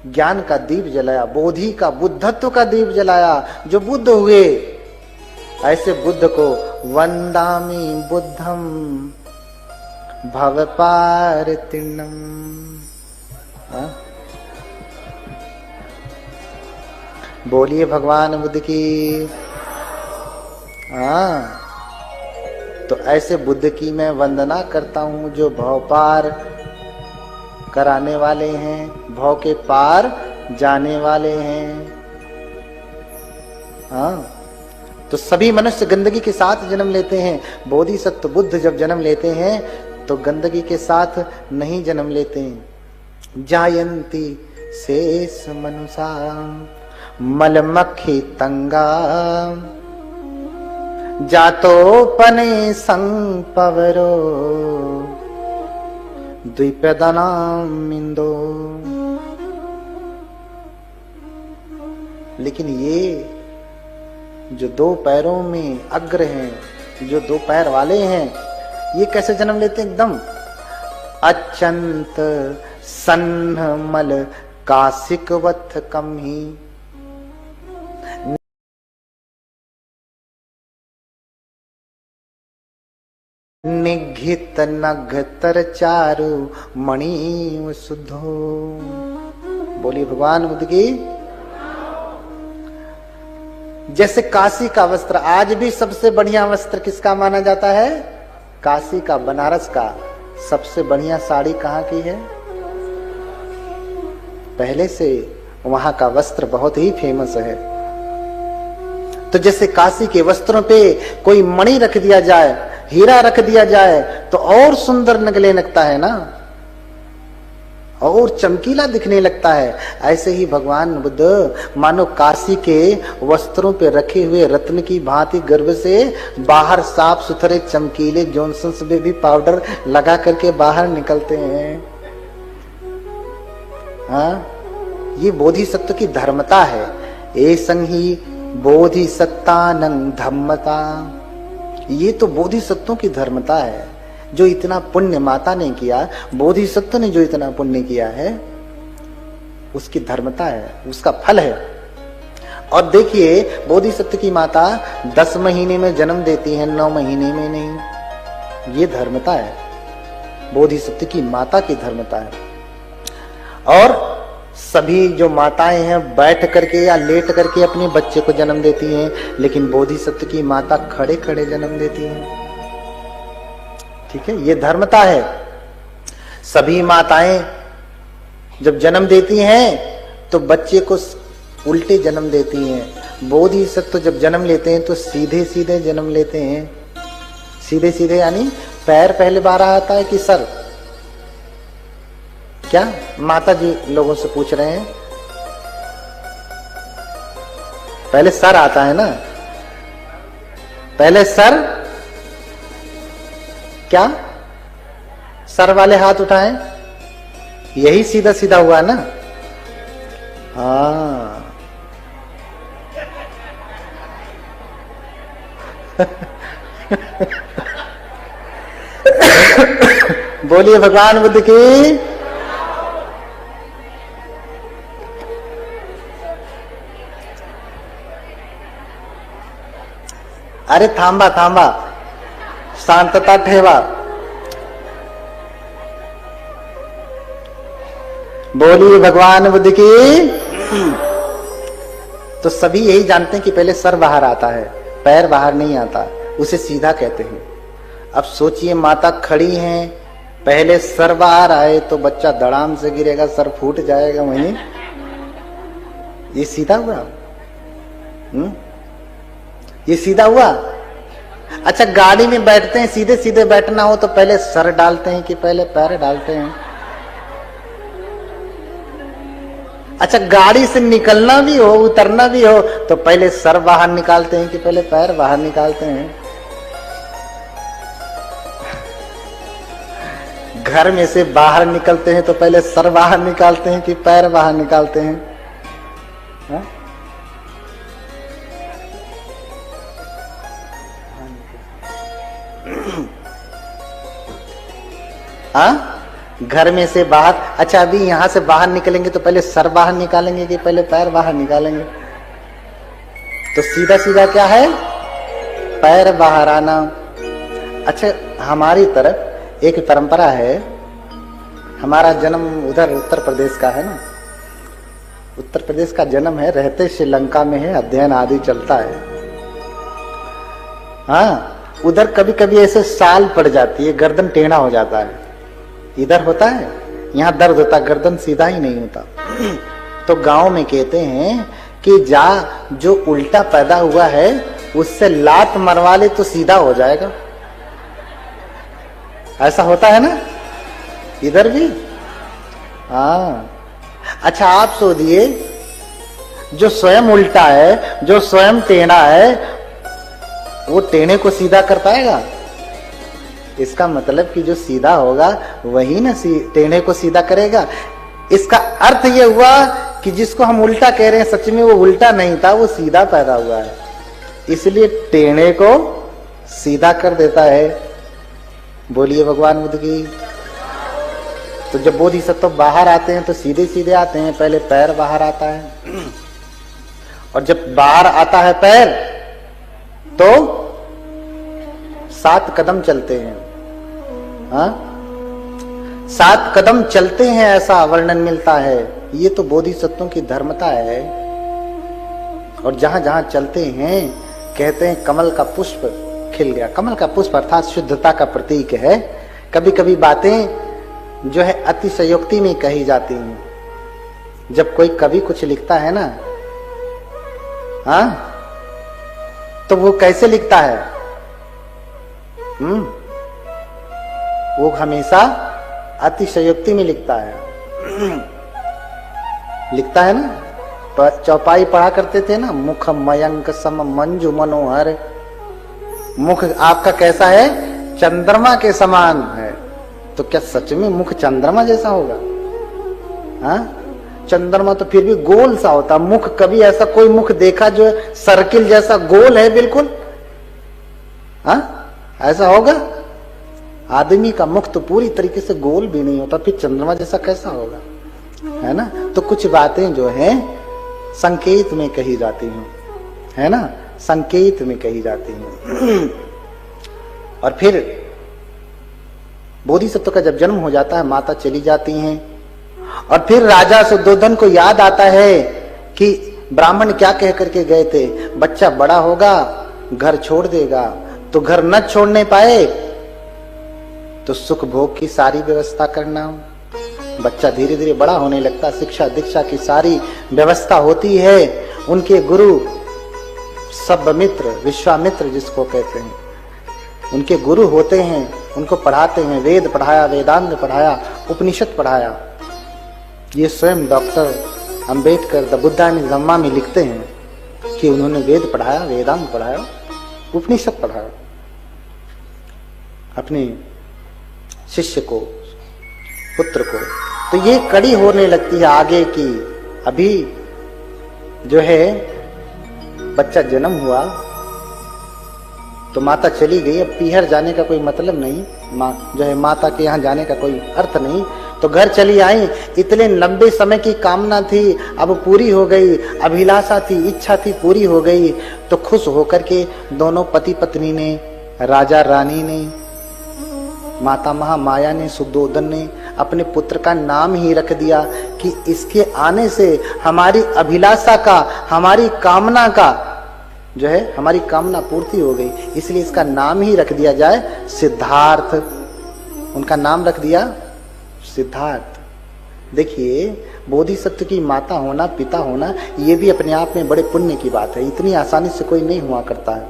ज्ञान का दीप जलाया, बोधि का बुद्धत्व का दीप जलाया, जो बुद्ध हुए, ऐसे बुद्ध को वंदामि बुद्धं भवपारतिन्नम्। बोलिए भगवान बुद्ध की। तो ऐसे बुद्ध की मैं वंदना करता हूं जो भव पार कराने वाले हैं, भव के पार जाने वाले हैं। तो सभी मनुष्य गंदगी के साथ जन्म लेते हैं। बोधिसत्व बुद्ध जब जन्म लेते हैं तो गंदगी के साथ नहीं जन्म लेते हैं। जायन्ति शेष मनुषा मलमक्खी तंगा, जातोपने संपवरो द्विपदनामिंदो। लेकिन ये जो दो पैरों में अग्र हैं, जो दो पैर वाले हैं, ये कैसे जन्म लेते हैं? एकदम अचंत सन्नमल कासिकवत कम ही। निघित नघतर चारु मणि सुधो। बोलिए भगवान बुद्ध की। जैसे काशी का वस्त्र, आज भी सबसे बढ़िया वस्त्र किसका माना जाता है? काशी का, बनारस का। सबसे बढ़िया साड़ी कहाँ की है? पहले से वहां का वस्त्र बहुत ही फेमस है। तो जैसे काशी के वस्त्रों पे कोई मणि रख दिया जाए, हीरा रख दिया जाए, तो और सुंदर निकलने लगता है ना, और चमकीला दिखने लगता है। ऐसे ही भगवान बुद्ध मानो काशी के वस्त्रों पे रखे हुए रत्न की भांति गर्भ से बाहर साफ सुथरे चमकीले जॉनसन्स में भी पाउडर लगा करके बाहर निकलते हैं। हाँ, ये बोधिसत्व की धर्मता है। ए संगी बोधिसत्तानं धम्मता। ये तो बोधिसत्वों की धर्मता है। जो इतना पुण्य माता ने किया, बोधिसत्व ने जो इतना पुण्य किया है, उसकी धर्मता है, उसका फल है। और देखिए, बोधिसत्व की माता 10 महीने में जन्म देती है, 9 महीने में नहीं। ये धर्मता है, बोधिसत्व की माता की धर्मता है। और सभी जो माताएं हैं बैठ करके या लेट करके अपने बच्चे को जन्म देती हैं, लेकिन बोधिसत्व की माता खड़े खड़े जन्म देती है। ठीक है, ये धर्मता है। सभी माताएं जब जन्म देती हैं तो बच्चे को उल्टे जन्म देती हैं। बोधिसत्व जब जन्म लेते हैं तो सीधे सीधे जन्म लेते हैं। सीधे सीधे यानी पैर पहले बाहर आता है कि सर? क्या माता जी लोगों से पूछ रहे हैं? पहले सर आता है ना, पहले सर। क्या सर वाले हाथ उठाएं? यही सीधा सीधा हुआ ना? हाँ। बोलिए भगवान बुद्ध की। अरे थांबा थांबा, शांतता ठेवा। बोलिए भगवान बुद्ध की। तो सभी यही जानते हैं कि पहले सर बाहर आता है, पैर बाहर नहीं आता, उसे सीधा कहते हैं। अब सोचिए, माता खड़ी हैं, पहले सर बाहर आए तो बच्चा धड़ाम से गिरेगा, सर फूट जाएगा वहीं। ये सीधा हुआ? ये सीधा हुआ? अच्छा, गाड़ी में बैठते हैं, सीधे सीधे बैठना हो तो पहले सर डालते हैं कि पहले पैर डालते हैं? अच्छा, गाड़ी से निकलना भी हो, उतरना भी हो तो पहले सर बाहर निकालते हैं कि पहले पैर बाहर निकालते हैं? घर में से बाहर निकलते हैं तो पहले सर बाहर निकालते हैं कि पैर बाहर निकालते हैं? हा? हाँ, घर में से बाहर। अच्छा, अभी यहां से बाहर निकलेंगे तो पहले सर बाहर निकालेंगे कि पहले पैर बाहर निकालेंगे? तो सीधा सीधा क्या है? पैर बाहर आना। अच्छा, हमारी तरफ एक परंपरा है, हमारा जन्म उधर उत्तर प्रदेश का है ना, उत्तर प्रदेश का जन्म है, रहते श्रीलंका में है, अध्ययन आदि चलता है। हाँ, उधर कभी कभी ऐसे साल पड़ जाती है, गर्दन टेढ़ा हो जाता है। इधर होता है, यहाँ दर्द होता, गर्दन सीधा ही नहीं होता। तो गांव में कहते हैं कि जो उल्टा पैदा हुआ है उससे लात मरवा ले तो सीधा हो जाएगा। ऐसा होता है ना इधर भी? हाँ। अच्छा, आप सोचिए, जो स्वयं उल्टा है, जो स्वयं टेढ़ा है, वो टेढ़े को सीधा कर पाएगा? इसका मतलब कि जो सीधा होगा वही ना टेढ़े को सीधा करेगा। इसका अर्थ ये हुआ कि जिसको हम उल्टा कह रहे हैं सच में वो उल्टा नहीं था, वो सीधा पैदा हुआ है, इसलिए टेढ़े को सीधा कर देता है। बोलिए भगवान बुद्ध की। तो जब बोधिसत्व बाहर आते हैं तो सीधे सीधे आते हैं, पहले पैर बाहर आता है, और जब बाहर आता है पैर तो 7 कदम चलते हैं। हाँ, 7 कदम चलते हैं, ऐसा वर्णन मिलता है। ये तो बोधिसत्वों की धर्मता है। और जहां जहां चलते हैं कहते हैं कमल का पुष्प खिल गया। कमल का पुष्प अर्थात शुद्धता का प्रतीक है। कभी कभी बातें जो है अतिशयोक्ति में कही जाती हैं। जब कोई कवि कुछ लिखता है ना, हाँ, तो वो कैसे लिखता है? वो हमेशा अतिशयोक्ति में लिखता है। लिखता है ना, चौपाई पढ़ा करते थे ना, मुख मयंक सम मंजू मनोहर। मुख आपका कैसा है? चंद्रमा के समान है। तो क्या सच में मुख चंद्रमा जैसा होगा? हाँ, चंद्रमा तो फिर भी गोल सा होता। मुख कभी ऐसा कोई मुख देखा जो सर्किल जैसा गोल है बिल्कुल? हाँ, ऐसा होगा? आदमी का मुख तो पूरी तरीके से गोल भी नहीं होता, फिर चंद्रमा जैसा कैसा होगा? है ना? तो कुछ बातें जो हैं संकेत में कही जाती हैं, है ना, संकेत में कही जाती हैं। और फिर बोधिसत्व का जब जन्म हो जाता है, माता चली जाती हैं, और फिर राजा सुद्धोधन को याद आता है कि ब्राह्मण क्या कह करके गए थे, बच्चा बड़ा होगा घर छोड़ देगा। तो घर न छोड़ने पाए तो सुख भोग की सारी व्यवस्था करना। बच्चा धीरे धीरे बड़ा होने लगता, शिक्षा दीक्षा की सारी व्यवस्था होती है। उनके गुरु सब्बमित्र, विश्वामित्र जिसको कहते हैं, उनके गुरु होते हैं, उनको पढ़ाते हैं। वेद पढ़ाया, वेदांग पढ़ाया, उपनिषद पढ़ाया। ये स्वयं डॉक्टर अंबेडकर द बुद्धा इन धम्मा में लिखते हैं कि उन्होंने वेद पढ़ाया, वेदांग पढ़ाया, उपनिषद पढ़ाया अपने शिष्य को, पुत्र को। तो ये कड़ी होने लगती है आगे की। अभी जो है बच्चा जन्म हुआ तो माता चली गई, अब पीहर जाने का कोई मतलब नहीं, माँ जो है माता के यहाँ जाने का कोई अर्थ नहीं। तो घर चली आई, इतने लंबे समय की कामना थी अब पूरी हो गई, अभिलाषा थी, इच्छा थी, पूरी हो गई। तो खुश होकर के दोनों पति पत्नी ने, राजा रानी ने, माता महामाया ने, सुद्धोधन ने अपने पुत्र का नाम ही रख दिया कि इसके आने से हमारी अभिलाषा का, हमारी कामना का जो है, हमारी कामना पूर्ति हो गई, इसलिए इसका नाम ही रख दिया जाए सिद्धार्थ। उनका नाम रख दिया सिद्धार्थ। देखिए, बोधिसत्व की माता होना, पिता होना, ये भी अपने आप में बड़े पुण्य की बात है। इतनी आसानी से कोई नहीं हुआ करता है,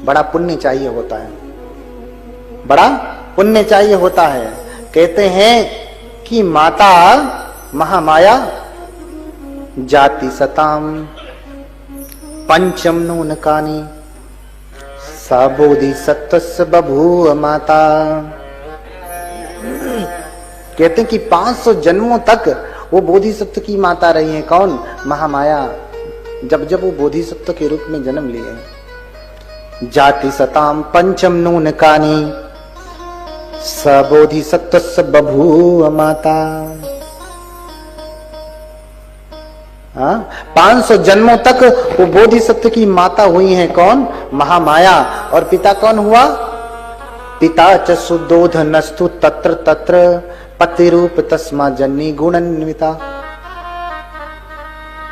बड़ा पुण्य चाहिए होता है, बड़ा पुण्य चाहिए होता है। कहते हैं कि माता महामाया जाति सताम पंचम नूनकानी सबोधिसत्वस्य बभूव माता। कहते हैं कि 500 जन्मों तक वो बोधिसत्व की माता रही है। कौन? महामाया। जब जब वो बोधिसत्व के रूप में जन्म लिए। जाति सताम पंचम नूनकानी सबोधिसत्वस्य बभूव माता। 500 जन्मों तक वो बोधिसत्व की माता हुई हैं। कौन? महामाया। और पिता कौन हुआ? पिता च सुद्धोधनस्तु तत्र तत्र पति रूप तस्मा जन्नी गुणान्विता।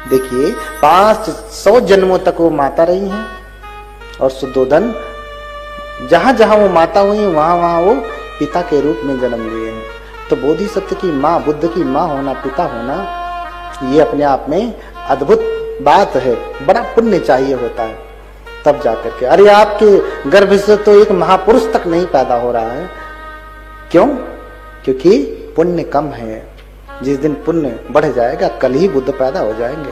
देखिए, 500 जन्मों तक वो माता रही हैं, और सुद्धोधन जहां जहां वो माता हुई वहां वहां वो पिता के रूप में जन्म लिए हैं। तो बोधिसत्व की माँ, बुद्ध की माँ होना, पिता होना, ये अपने आप में अद्भुत बात है। बड़ा पुण्य चाहिए होता है तब जाकर के। अरे आपके गर्भ से तो एक महापुरुष तक नहीं पैदा हो रहा है। क्यों? क्योंकि पुण्य कम है। जिस दिन पुण्य बढ़ जाएगा, कल ही बुद्ध पैदा हो जाएंगे,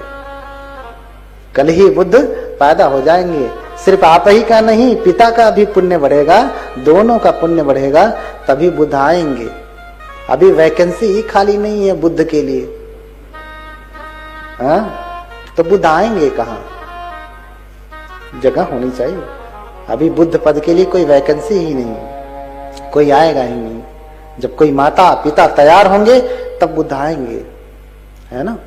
कल ही बुद्ध पैदा हो जाएंगे। सिर्फ आप ही का नहीं, पिता का भी पुण्य बढ़ेगा, दोनों का पुण्य बढ़ेगा, तभी बुद्ध आएंगे। अभी वैकेंसी ही खाली नहीं है बुद्ध के लिए। हाँ, तो बुद्ध आएंगे कहाँ? जगह होनी चाहिए। अभी बुद्ध पद के लिए कोई वैकेंसी ही नहीं, कोई आएगा ही नहीं। जब कोई माता पिता तैयार होंगे तब बुद्ध आएंगे, है ना।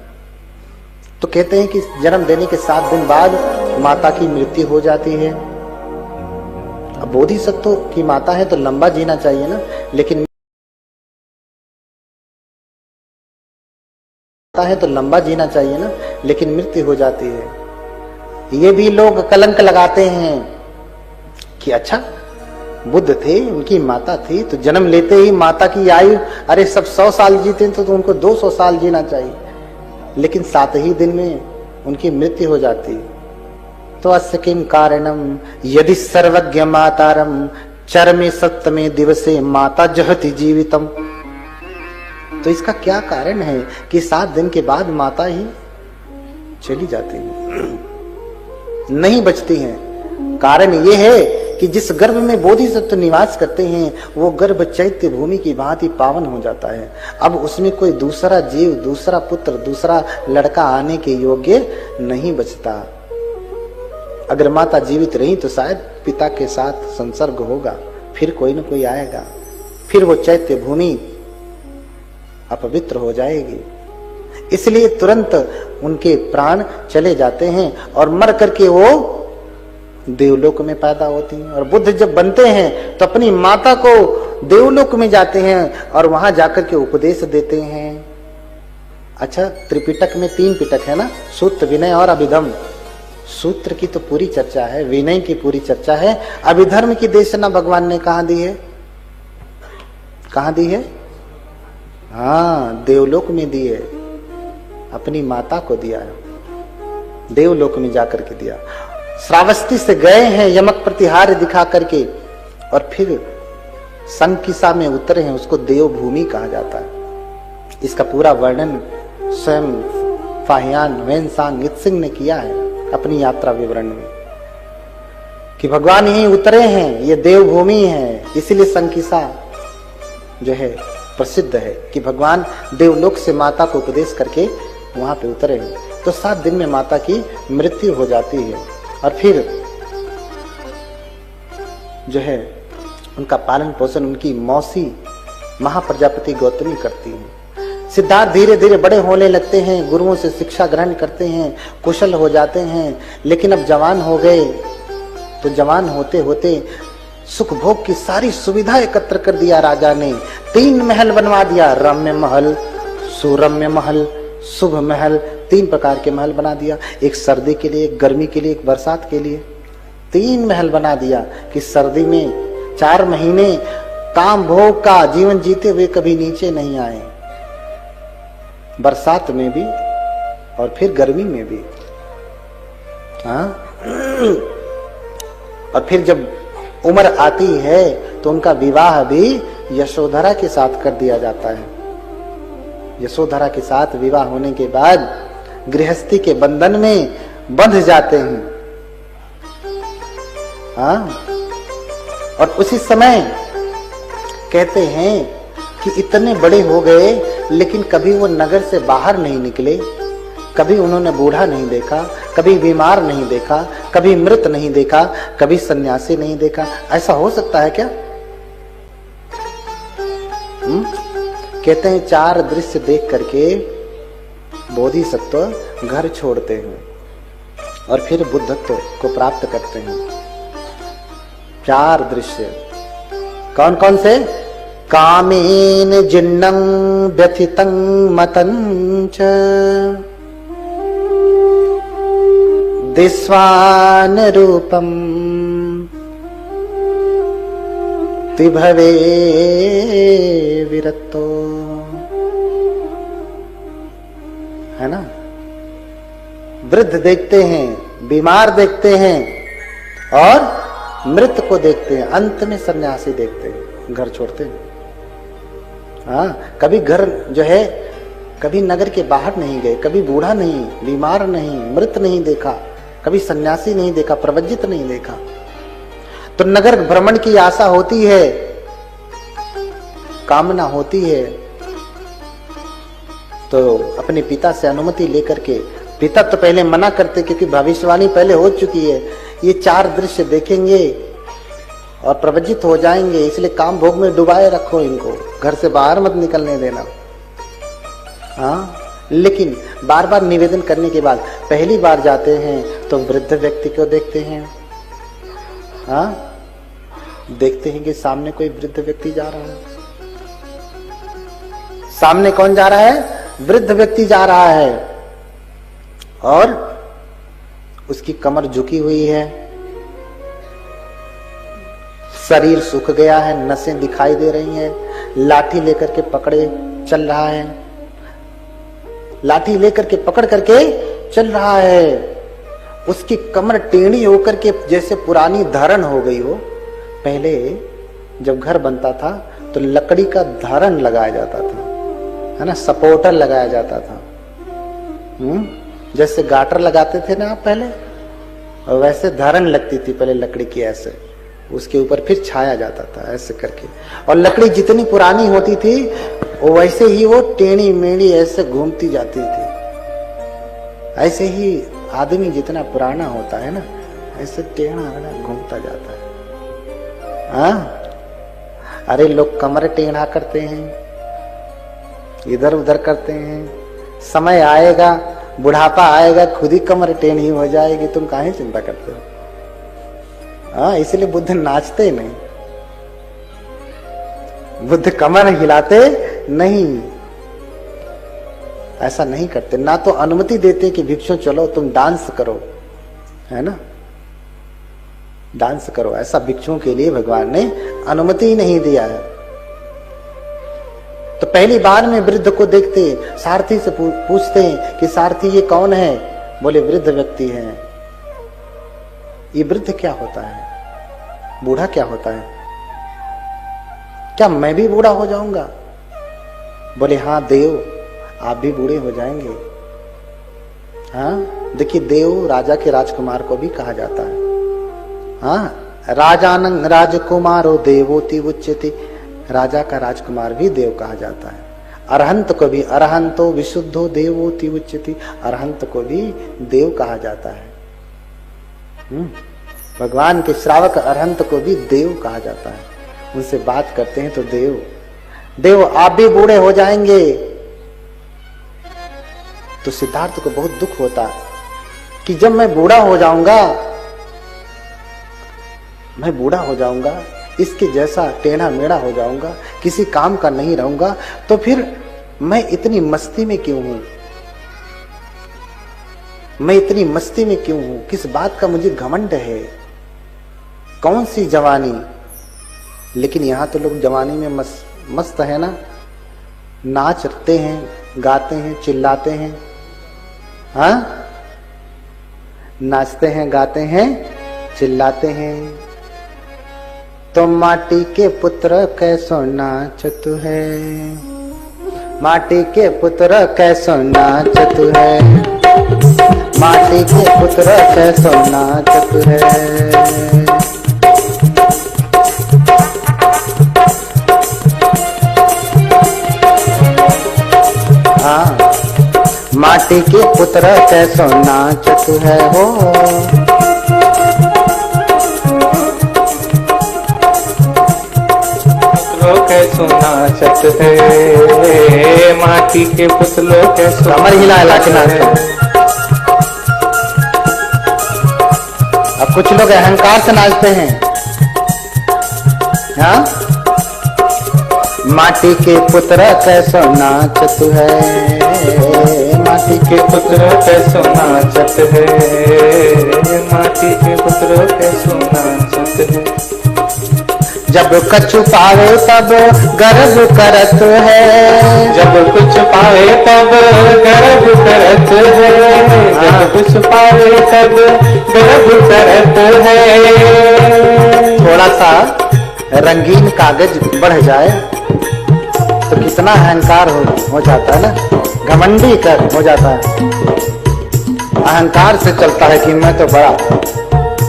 तो कहते हैं कि जन्म देने के 7 दिन बाद माता की मृत्यु हो जाती है। अब बोधिसत्व की माता है तो लंबा जीना चाहिए ना, लेकिन है तो लंबा जीना चाहिए ना, लेकिन मृत्यु हो जाती है। ये भी लोग कलंक लगाते हैं कि अच्छा बुद्ध थे, उनकी माता थी, तो जन्म लेते ही माता की आयु, अरे सब 100 साल जीते तो उनको 200 साल जीना चाहिए, लेकिन 7 ही दिन में उनकी मृत्यु हो जाती। तो अस्य किम कारणम यदि सर्वज्ञ मातारम चरमे सप्तमे दिवसे माता जहति जीवितम। तो इसका क्या कारण है कि 7 दिन के बाद माता ही चली जाती है, नहीं बचती हैं। कारण ये है कि जिस गर्भ में बोधिसत्व निवास करते हैं वो गर्भ चैत्य भूमि की भांति पावन हो जाता है। अब उसमें कोई दूसरा जीव, दूसरा पुत्र, दूसरा लड़का आने के योग्य नहीं बचता। अगर माता जीवित रही तो शायद पिता के साथ संसर्ग होगा, फिर कोई न कोई आएगा, फिर वो चैत्य भूमि अपवित्र हो जाएगी। इसलिए तुरंत उनके प्राण चले जाते हैं और मर करके वो देवलोक में पैदा होती हैं। और बुद्ध जब बनते हैं तो अपनी माता को देवलोक में जाते हैं और वहां जाकर के उपदेश देते हैं। अच्छा, त्रिपिटक में 3 पिटक है ना, सूत्र, विनय और अभिधम। सूत्र की तो पूरी चर्चा है, विनय की पूरी चर्चा है, अभिधर्म की देशना भगवान ने कहां दी है? कहां दी है? हाँ, देवलोक में दी है, अपनी माता को दिया है, देवलोक में जाकर के दिया। श्रावस्ती से गए हैं यमक प्रतिहार दिखा करके और फिर संकिसा में उतरे हैं, उसको देवभूमि कहा जाता है। इसका पूरा वर्णन स्वयं फाहियान वेनसांग इत्सिंग ने किया है अपनी यात्रा विवरण में कि भगवान यहीं उतरे हैं, ये देवभूमि है। इसीलिए संकिसा जो है प्रसिद्ध है कि भगवान देवलोक से माता को उपदेश करके वहां पे उतरे हैं। तो 7 दिन में माता की मृत्यु हो जाती है और फिर जो है उनका पालन पोषण उनकी मौसी महाप्रजापति गौतमी करती है। सिद्धार्थ धीरे धीरे बड़े होने लगते हैं, गुरुओं से शिक्षा ग्रहण करते हैं, कुशल हो जाते हैं, लेकिन अब जवान हो गए। तो जवान होते होते सुख भोग की सारी सुविधा एकत्र कर दिया राजा ने। 3 महल बनवा दिया, रम्य महल, सुरम्य महल, शुभ महल, 3 प्रकार के महल बना दिया। एक सर्दी के लिए, एक गर्मी के लिए, एक बरसात के लिए। 3 महल बना दिया कि सर्दी में 4 महीने काम भोग का जीवन जीते हुए कभी नीचे नहीं आए, बरसात में भी और फिर गर्मी में भी। हाँ, और फिर जब उम्र आती है तो उनका विवाह भी यशोधरा के साथ कर दिया जाता है। यशोधरा के साथ विवाह होने के बाद गृहस्थी के बंधन में बंध जाते हैं। हाँ, और उसी समय कहते हैं कि इतने बड़े हो गए लेकिन कभी वो नगर से बाहर नहीं निकले, कभी उन्होंने बूढ़ा नहीं देखा, कभी बीमार नहीं देखा, कभी मृत नहीं देखा, कभी सन्यासी नहीं देखा। ऐसा हो सकता है क्या? कहते हैं 4 दृश्य देख करके बोधिसत्व घर छोड़ते हैं और फिर बुद्धत्व को प्राप्त करते हैं। 4 दृश्य कौन कौन से? कामेन जिन्नं व्यथितं मतंच दिस्वान रूपम तिभवे विरक्तो। है ना, वृद्ध देखते हैं, बीमार देखते हैं और मृत को देखते हैं, अंत में सन्यासी देखते हैं, घर छोड़ते हैं। हाँ, कभी घर जो है, कभी नगर के बाहर नहीं गए, कभी बूढ़ा नहीं, बीमार नहीं, मृत नहीं देखा, कभी सन्यासी नहीं देखा, प्रवज्जित नहीं देखा। तो नगर भ्रमण की आशा होती है, कामना होती है, तो अपने पिता से अनुमति लेकर के पिता तो पहले मना करते क्योंकि भविष्यवाणी पहले हो चुकी है, ये 4 दृश्य देखेंगे और प्रवजित हो जाएंगे, इसलिए काम भोग में डुबाए रखो इनको, घर से बाहर मत निकलने देना। हाँ, लेकिन बार बार निवेदन करने के बाद पहली बार जाते हैं तो वृद्ध व्यक्ति को देखते हैं। हाँ, देखते हैं कि सामने कोई वृद्ध व्यक्ति जा रहा है। सामने कौन जा रहा है? वृद्ध व्यक्ति जा रहा है और उसकी कमर झुकी हुई है, शरीर सूख गया है, नसें दिखाई दे रही हैं, लाठी लेकर के पकड़े चल रहा है, लाठी लेकर के पकड़ करके चल रहा है। उसकी कमर टेढ़ी होकर के जैसे पुरानी धारण हो गई हो। पहले जब घर बनता था तो लकड़ी का धारण लगाया जाता था, है ना, सपोर्टर लगाया जाता था। जैसे गाटर लगाते थे ना आप पहले, और वैसे धारण लगती थी पहले लकड़ी की, ऐसे उसके ऊपर फिर छाया जाता था ऐसे करके। और लकड़ी जितनी पुरानी होती थी वो वैसे ही वो टेढ़ी मेढ़ी ऐसे घूमती जाती थी। ऐसे ही आदमी जितना पुराना होता है ना, ऐसे टेढ़ा घूमता जाता है। हाँ, अरे लोग कमर टेढ़ा करते हैं, इधर उधर करते हैं, समय आएगा, बुढ़ापा आएगा, खुद ही कमर टेढ़ी हो जाएगी, तुम काहे चिंता करते हो? हाँ, इसलिए बुद्ध नाचते नहीं, बुद्ध कमर हिलाते नहीं, ऐसा नहीं करते। ना तो अनुमति देते कि भिक्षु चलो तुम डांस करो, है ना, डांस करो, ऐसा भिक्षुओं के लिए भगवान ने अनुमति ही नहीं दिया है। तो पहली बार में वृद्ध को देखते, सारथी से पूछते हैं कि सारथी ये कौन है? बोले वृद्ध व्यक्ति है। ये वृद्ध क्या होता है? बूढ़ा क्या होता है? क्या मैं भी बूढ़ा हो जाऊंगा? बोले हाँ देव, आप भी बूढ़े हो जाएंगे। हाँ, देखिए देव राजा के राजकुमार को भी कहा जाता है। हाँ, राजानं राजकुमारो देवोति उच्यते, राजा का राजकुमार भी देव कहा जाता है। अरहंत को भी अरहंतो विशुद्धो देवोति उच्यते, अरहंत को भी देव कहा जाता है। भगवान के श्रावक अरहंत को भी देव कहा जाता है। उनसे बात करते हैं तो देव, देव आप भी बूढ़े हो जाएंगे। तो सिद्धार्थ को बहुत दुख होता कि जब मैं बूढ़ा हो जाऊंगा, मैं बूढ़ा हो जाऊंगा, इसके जैसा टेढ़ा मेढ़ा हो जाऊंगा, किसी काम का नहीं रहूंगा, तो फिर मैं इतनी मस्ती में क्यों हूं? मैं इतनी मस्ती में क्यों हूं? किस बात का मुझे घमंड है? कौन सी जवानी? लेकिन यहां तो लोग जवानी में मस्त है ना, नाचते हैं, गाते हैं, चिल्लाते हैं। हाँ, नाचते हैं, गाते हैं, चिल्लाते हैं। तो माटी के पुत्र कैसो नाचत है, माटी के पुत्र कैसो नाचत है, माटी के पुत्र कैसो नाचत है। हाँ, माटी के पुत्र कैसो नाचत है हो। कैसो नाचत है, माटी के पुतलों कैसो कमर हिला हिला के नाचते। अब कुछ लोग अहंकार से नाचते हैं। हाँ, माटी के पुत्र कैसो नाचत है, माटी के पुत्र कैसो नाचत है, माटी के पुत्र कैसो नाचत है। जब कछु पावे तब गर्व करत है, जब कुछ पावे तब गर्व करत है, जब कुछ पावे तब गर्व करत है। थोड़ा सा रंगीन कागज बढ़ जाए तो कितना अहंकार हो जाता है ना, घमंडी कर हो जाता है। अहंकार से चलता है कि मैं तो बड़ा,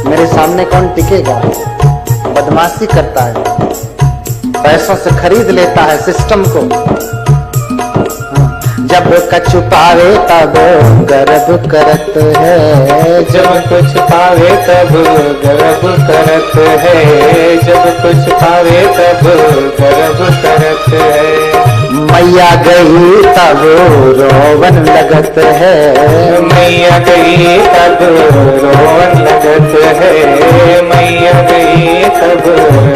मेरे सामने कौन टिकेगा। बदमाशी करता है, पैसों से खरीद लेता है सिस्टम को। जब कछु पावे तब गर्व करत है, जब कुछ पावे तब गर्व करत है, जब कुछ पावे तब गर्व करत है। मैया गई तब रोवन लगत है, मैया गई तब रोवन लगत है, मैया गई तब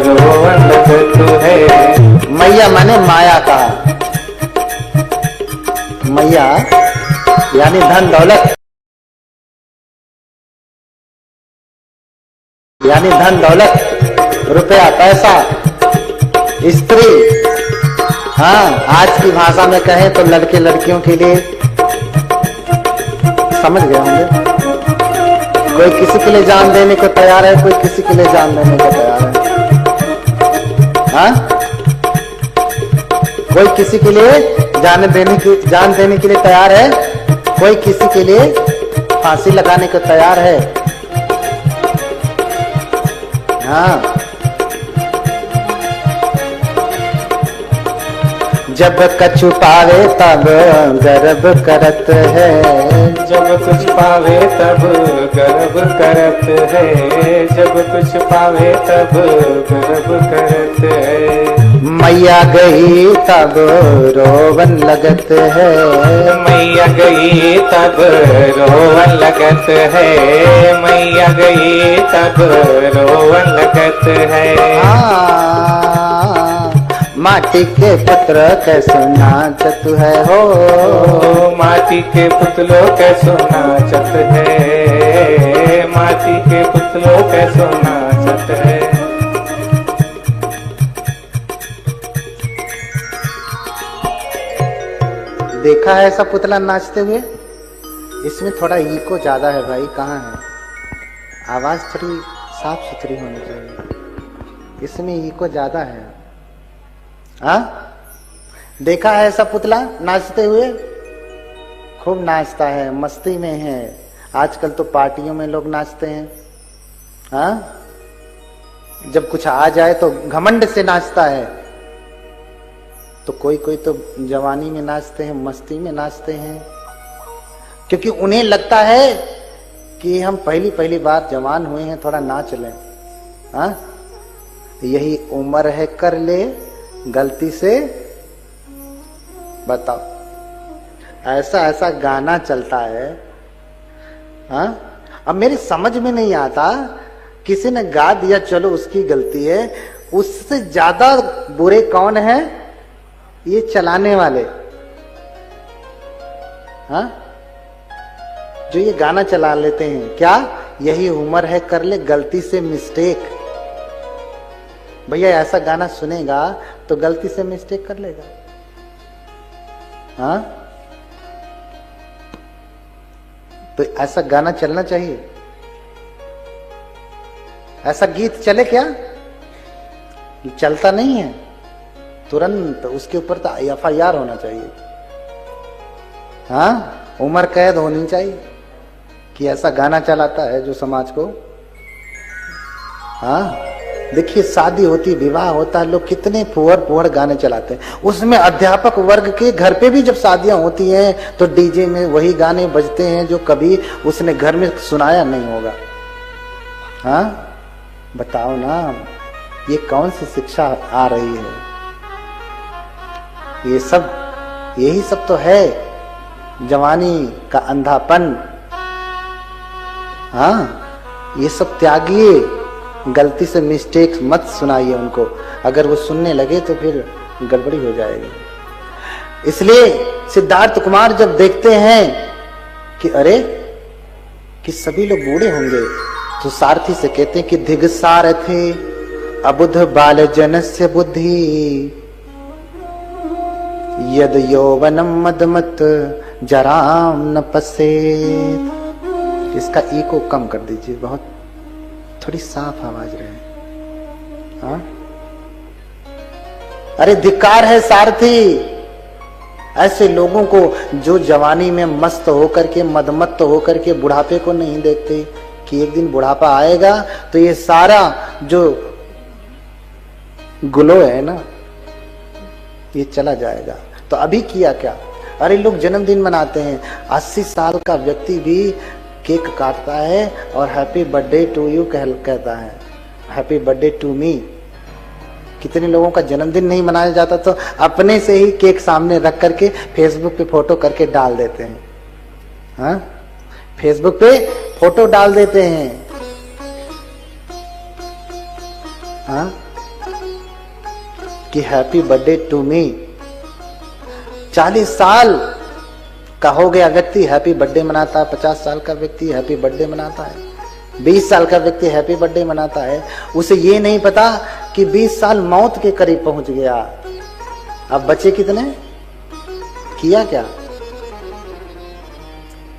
रोवन लगत है। मैया माने माया का, मैया यानी धन दौलत, यानी धन दौलत, रुपया पैसा, स्त्री। हाँ, आज की भाषा में कहें तो लड़के लड़कियों के लिए, समझ गए होंगे। कोई किसी के लिए जान देने को तैयार है, कोई किसी के लिए जान देने को तैयार है। हाँ, कोई किसी के लिए जान देने के लिए तैयार है, कोई किसी के लिए फांसी लगाने को तैयार है। हाँ, जब कछु पावे तब गर्व करत है, जब कुछ पावे तब गर्व करत है, जब कुछ पावे तब गर्व करत है। मैया गई तब रोवन लगत है, मैया गई तब रोवन लगत है, मैया गई तब रोवन लगत है। माटी के पुत्र कैसो नाचत है हो, माटी के पुतलों कैसो नाचत है, माटी के पुतलों कैसो नाचत है। देखा है ऐसा पुतला नाचते हुए? इसमें थोड़ा इको ज्यादा है भाई, कहाँ है? आवाज थोड़ी साफ सुथरी होनी चाहिए, इसमें इको ज्यादा है। हाँ, देखा है ऐसा पुतला नाचते हुए? खूब नाचता है, मस्ती में है। आजकल तो पार्टियों में लोग नाचते हैं। हाँ, जब कुछ आ जाए तो घमंड से नाचता है। तो कोई कोई तो जवानी में नाचते हैं, मस्ती में नाचते हैं, क्योंकि उन्हें लगता है कि हम पहली पहली बार जवान हुए हैं, थोड़ा नाच लें। हाँ, यही उम्र है, कर ले गलती से। बताओ, ऐसा ऐसा गाना चलता है। हाँ, अब मेरी समझ में नहीं आता, किसी ने गा दिया, चलो उसकी गलती है, उससे ज्यादा बुरे कौन है? ये चलाने वाले। हाँ, जो ये गाना चला लेते हैं, क्या यही उम्र है, कर ले गलती से मिस्टेक। भैया ऐसा गाना सुनेगा तो गलती से मिस्टेक कर लेगा। हाँ, तो ऐसा गाना चलना चाहिए? ऐसा गीत चले क्या? चलता नहीं है, तुरंत उसके ऊपर तो FIR होना चाहिए। हाँ, उम्र कैद होनी चाहिए कि ऐसा गाना चलाता है जो समाज को। हाँ, देखिए शादी होती, विवाह होता है, लोग कितने फुहर गाने चलाते हैं। उसमें अध्यापक वर्ग के घर पे भी जब शादियां होती हैं तो डीजे में वही गाने बजते हैं जो कभी उसने घर में सुनाया नहीं होगा। हाँ, बताओ ना, ये कौन सी शिक्षा आ रही है? ये सब, यही सब तो है जवानी का अंधापन। हाँ, ये सब त्यागिए, गलती से मिस्टेक मत सुनाइए उनको। अगर वो सुनने लगे तो फिर गड़बड़ी हो जाएगी। इसलिए सिद्धार्थ कुमार जब देखते हैं कि अरे कि सभी लोग बूढ़े होंगे, तो सारथी से कहते हैं कि धिगसार थे अबुध बाल जनस्य बुद्धि, यद यौवनम मदमत जराम न पसेत। इसका ईको कम कर दीजिए, बहुत थोड़ी साफ आवाज रहे। हाँ, अरे धिक्कार है सारथी ऐसे लोगों को जो जवानी में मस्त होकर के, मदमत्त होकर के बुढ़ापे को नहीं देखते कि एक दिन बुढ़ापा आएगा तो ये सारा जो ग्लो है ना, ये चला जाएगा। तो अभी किया क्या? अरे लोग जन्मदिन मनाते हैं, 80 साल का व्यक्ति भी केक काटता है और हैप्पी बर्थडे टू यू कहता है, हैप्पी बर्थडे टू मी। कितने लोगों का जन्मदिन नहीं मनाया जाता तो अपने से ही केक सामने रख करके फेसबुक पे फोटो करके डाल देते हैं। हाँ, फेसबुक पे फोटो डाल देते हैं। हाँ, कि हैप्पी बर्थडे टू मी। 40 साल का हो गया व्यक्ति हैप्पी बर्थडे मनाता है, 50 साल का व्यक्ति हैप्पी बर्थडे मनाता है, 20 साल का व्यक्ति हैप्पी बर्थडे मनाता है। उसे ये नहीं पता कि 20 साल मौत के करीब पहुंच गया। अब बचे कितने, किया क्या?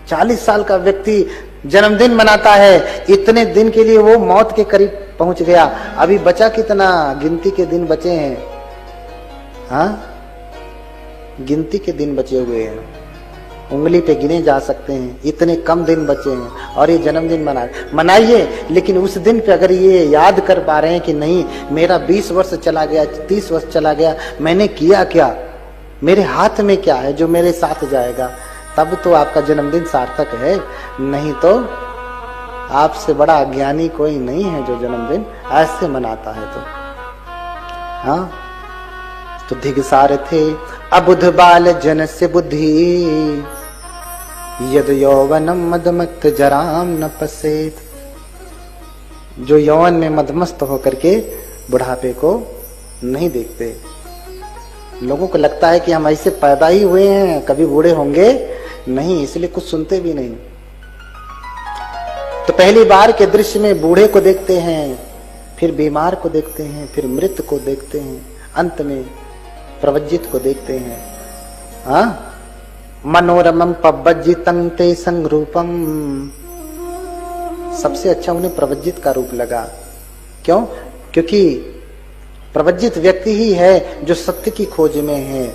40 साल का व्यक्ति जन्मदिन मनाता है, इतने दिन के लिए वो मौत के करीब पहुंच गया। अभी बचा कितना, गिनती के दिन बचे हैं। हाँ, गिनती के दिन बचे हुए हैं, उंगली पे गिने जा सकते हैं, इतने कम दिन बचे हैं और ये जन्मदिन मनाइए। लेकिन उस दिन पे अगर ये याद कर पा रहे हैं कि नहीं, मेरा 20 वर्ष चला गया, 30 वर्ष चला गया, मैंने किया क्या, मेरे हाथ में क्या है जो मेरे साथ जाएगा, तब तो आपका जन्मदिन सार्थक है। नहीं तो आपसे बड़ा अज्ञानी कोई नहीं है जो जन्मदिन ऐसे मनाता है। तो हाँ, तो धिगसार थे अबुध बाल जन से बुद्धि, यद यौवनम मदमत जराम न पसेत। जो यौवन में मदमस्त होकर के बुढ़ापे को नहीं देखते। लोगों को लगता है कि हम ऐसे पैदा ही हुए हैं, कभी बूढ़े होंगे नहीं, इसलिए कुछ सुनते भी नहीं। तो पहली बार के दृश्य में बूढ़े को देखते हैं, फिर बीमार को देखते हैं, फिर मृत को देखते हैं, अंत में प्रवज्जित को देखते हैं। हाँ, मनोरमम पवज्जितं ते संरूपम। सबसे अच्छा उन्हें प्रवज्जित का रूप लगा। क्यों? क्योंकि प्रवज्जित व्यक्ति ही है जो सत्य की खोज में है,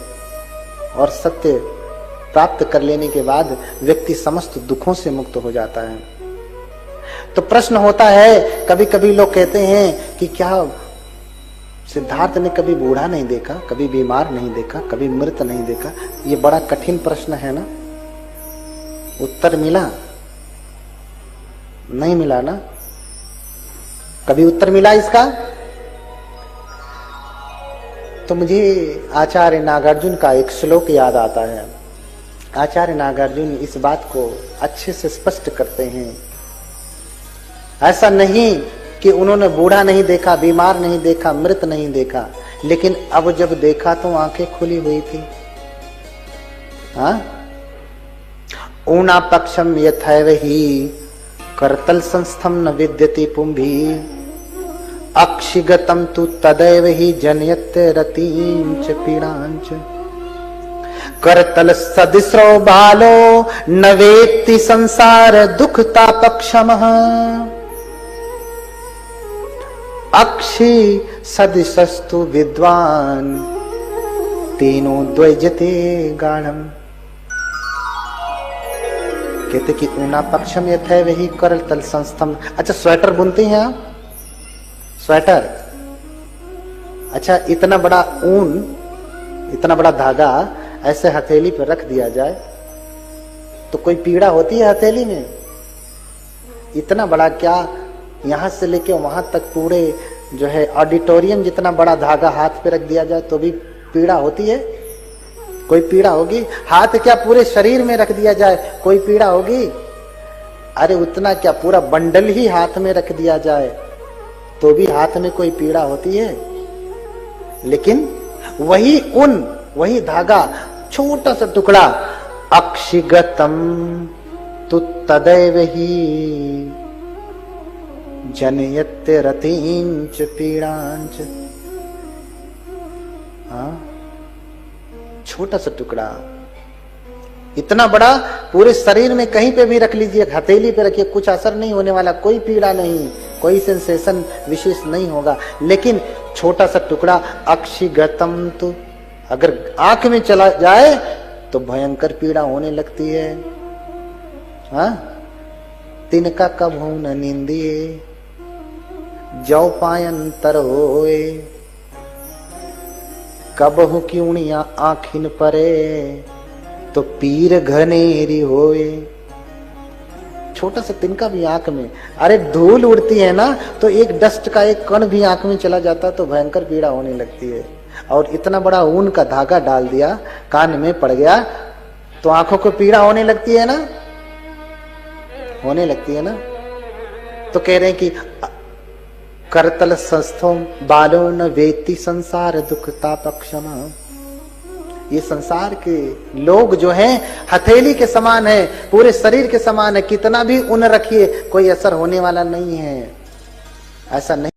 और सत्य प्राप्त कर लेने के बाद व्यक्ति समस्त दुखों से मुक्त हो जाता है। तो प्रश्न होता है, कभी कभी लोग कहते हैं कि क्या सिद्धार्थ ने कभी बूढ़ा नहीं देखा, कभी बीमार नहीं देखा, कभी मृत नहीं देखा? ये बड़ा कठिन प्रश्न है ना। उत्तर मिला? नहीं मिला ना। कभी उत्तर मिला इसका? तो मुझे आचार्य नागार्जुन का एक श्लोक याद आता है। आचार्य नागार्जुन इस बात को अच्छे से स्पष्ट करते हैं। ऐसा नहीं कि उन्होंने बूढ़ा नहीं देखा, बीमार नहीं देखा, मृत नहीं देखा, लेकिन अब जब देखा तो आंखें खुली हुई थी। हाँ, ऊना पक्षम यथैव ही करतल संस्थम न विद्यति पुंभी, अक्षिगतम तु तदैव ही जनयत रतिं च पीड़ांच। करतल सदृशो बालो न वेत्ति संसार दुखता पक्षमः, अक्षि सदृशस्तु विद्वान तीनों द्वैजते गाढ़म। कहते कि ऊना पक्षम यथैव ही करतल संस्थम। अच्छा, स्वेटर बुनती हैं आप? स्वेटर, अच्छा, इतना बड़ा ऊन, इतना बड़ा धागा ऐसे हथेली पर रख दिया जाए तो कोई पीड़ा होती है हथेली में? इतना बड़ा, क्या यहां से लेके वहां तक पूरे जो है ऑडिटोरियम जितना बड़ा धागा हाथ पे रख दिया जाए तो भी पीड़ा होती है? कोई पीड़ा होगी? हाथ क्या पूरे शरीर में रख दिया जाए कोई पीड़ा होगी? अरे उतना क्या, पूरा बंडल ही हाथ में रख दिया जाए तो भी हाथ में कोई पीड़ा होती है? लेकिन वही ऊन, वही धागा, छोटा सा टुकड़ा, अक्षिगतम तु तदैव ही जनयत रतिंच पीड़ांच। हाँ, छोटा सा टुकड़ा, इतना बड़ा पूरे शरीर में कहीं पे भी रख लीजिए, हथेली पे रखिए, कुछ असर नहीं होने वाला, कोई पीड़ा नहीं, कोई सेंसेशन विशेष नहीं होगा। लेकिन छोटा सा टुकड़ा, अक्षिगतम, तो अगर आंख में चला जाए तो भयंकर पीड़ा होने लगती है। हाँ, तिनका कब हो न निंदिए जौ पायंतर होए, कब हो क्यूणिया आखिन परे तो पीर घनेरी होए। छोटा सा तिनका भी आंख में, अरे धूल उड़ती है ना, तो एक डस्ट का एक कण भी आंख में चला जाता तो भयंकर पीड़ा होने लगती है। और इतना बड़ा ऊन का धागा डाल दिया, कान में पड़ गया, तो आंखों को पीड़ा होने लगती है ना, होने लगती है ना। तो कह रहे हैं कि करतल संस्थो बालो न वेति संसार दुखता पक्षमा। ये संसार के लोग जो हैं हथेली के समान है, पूरे शरीर के समान है, कितना भी ऊन रखिए कोई असर होने वाला नहीं है, ऐसा नहीं।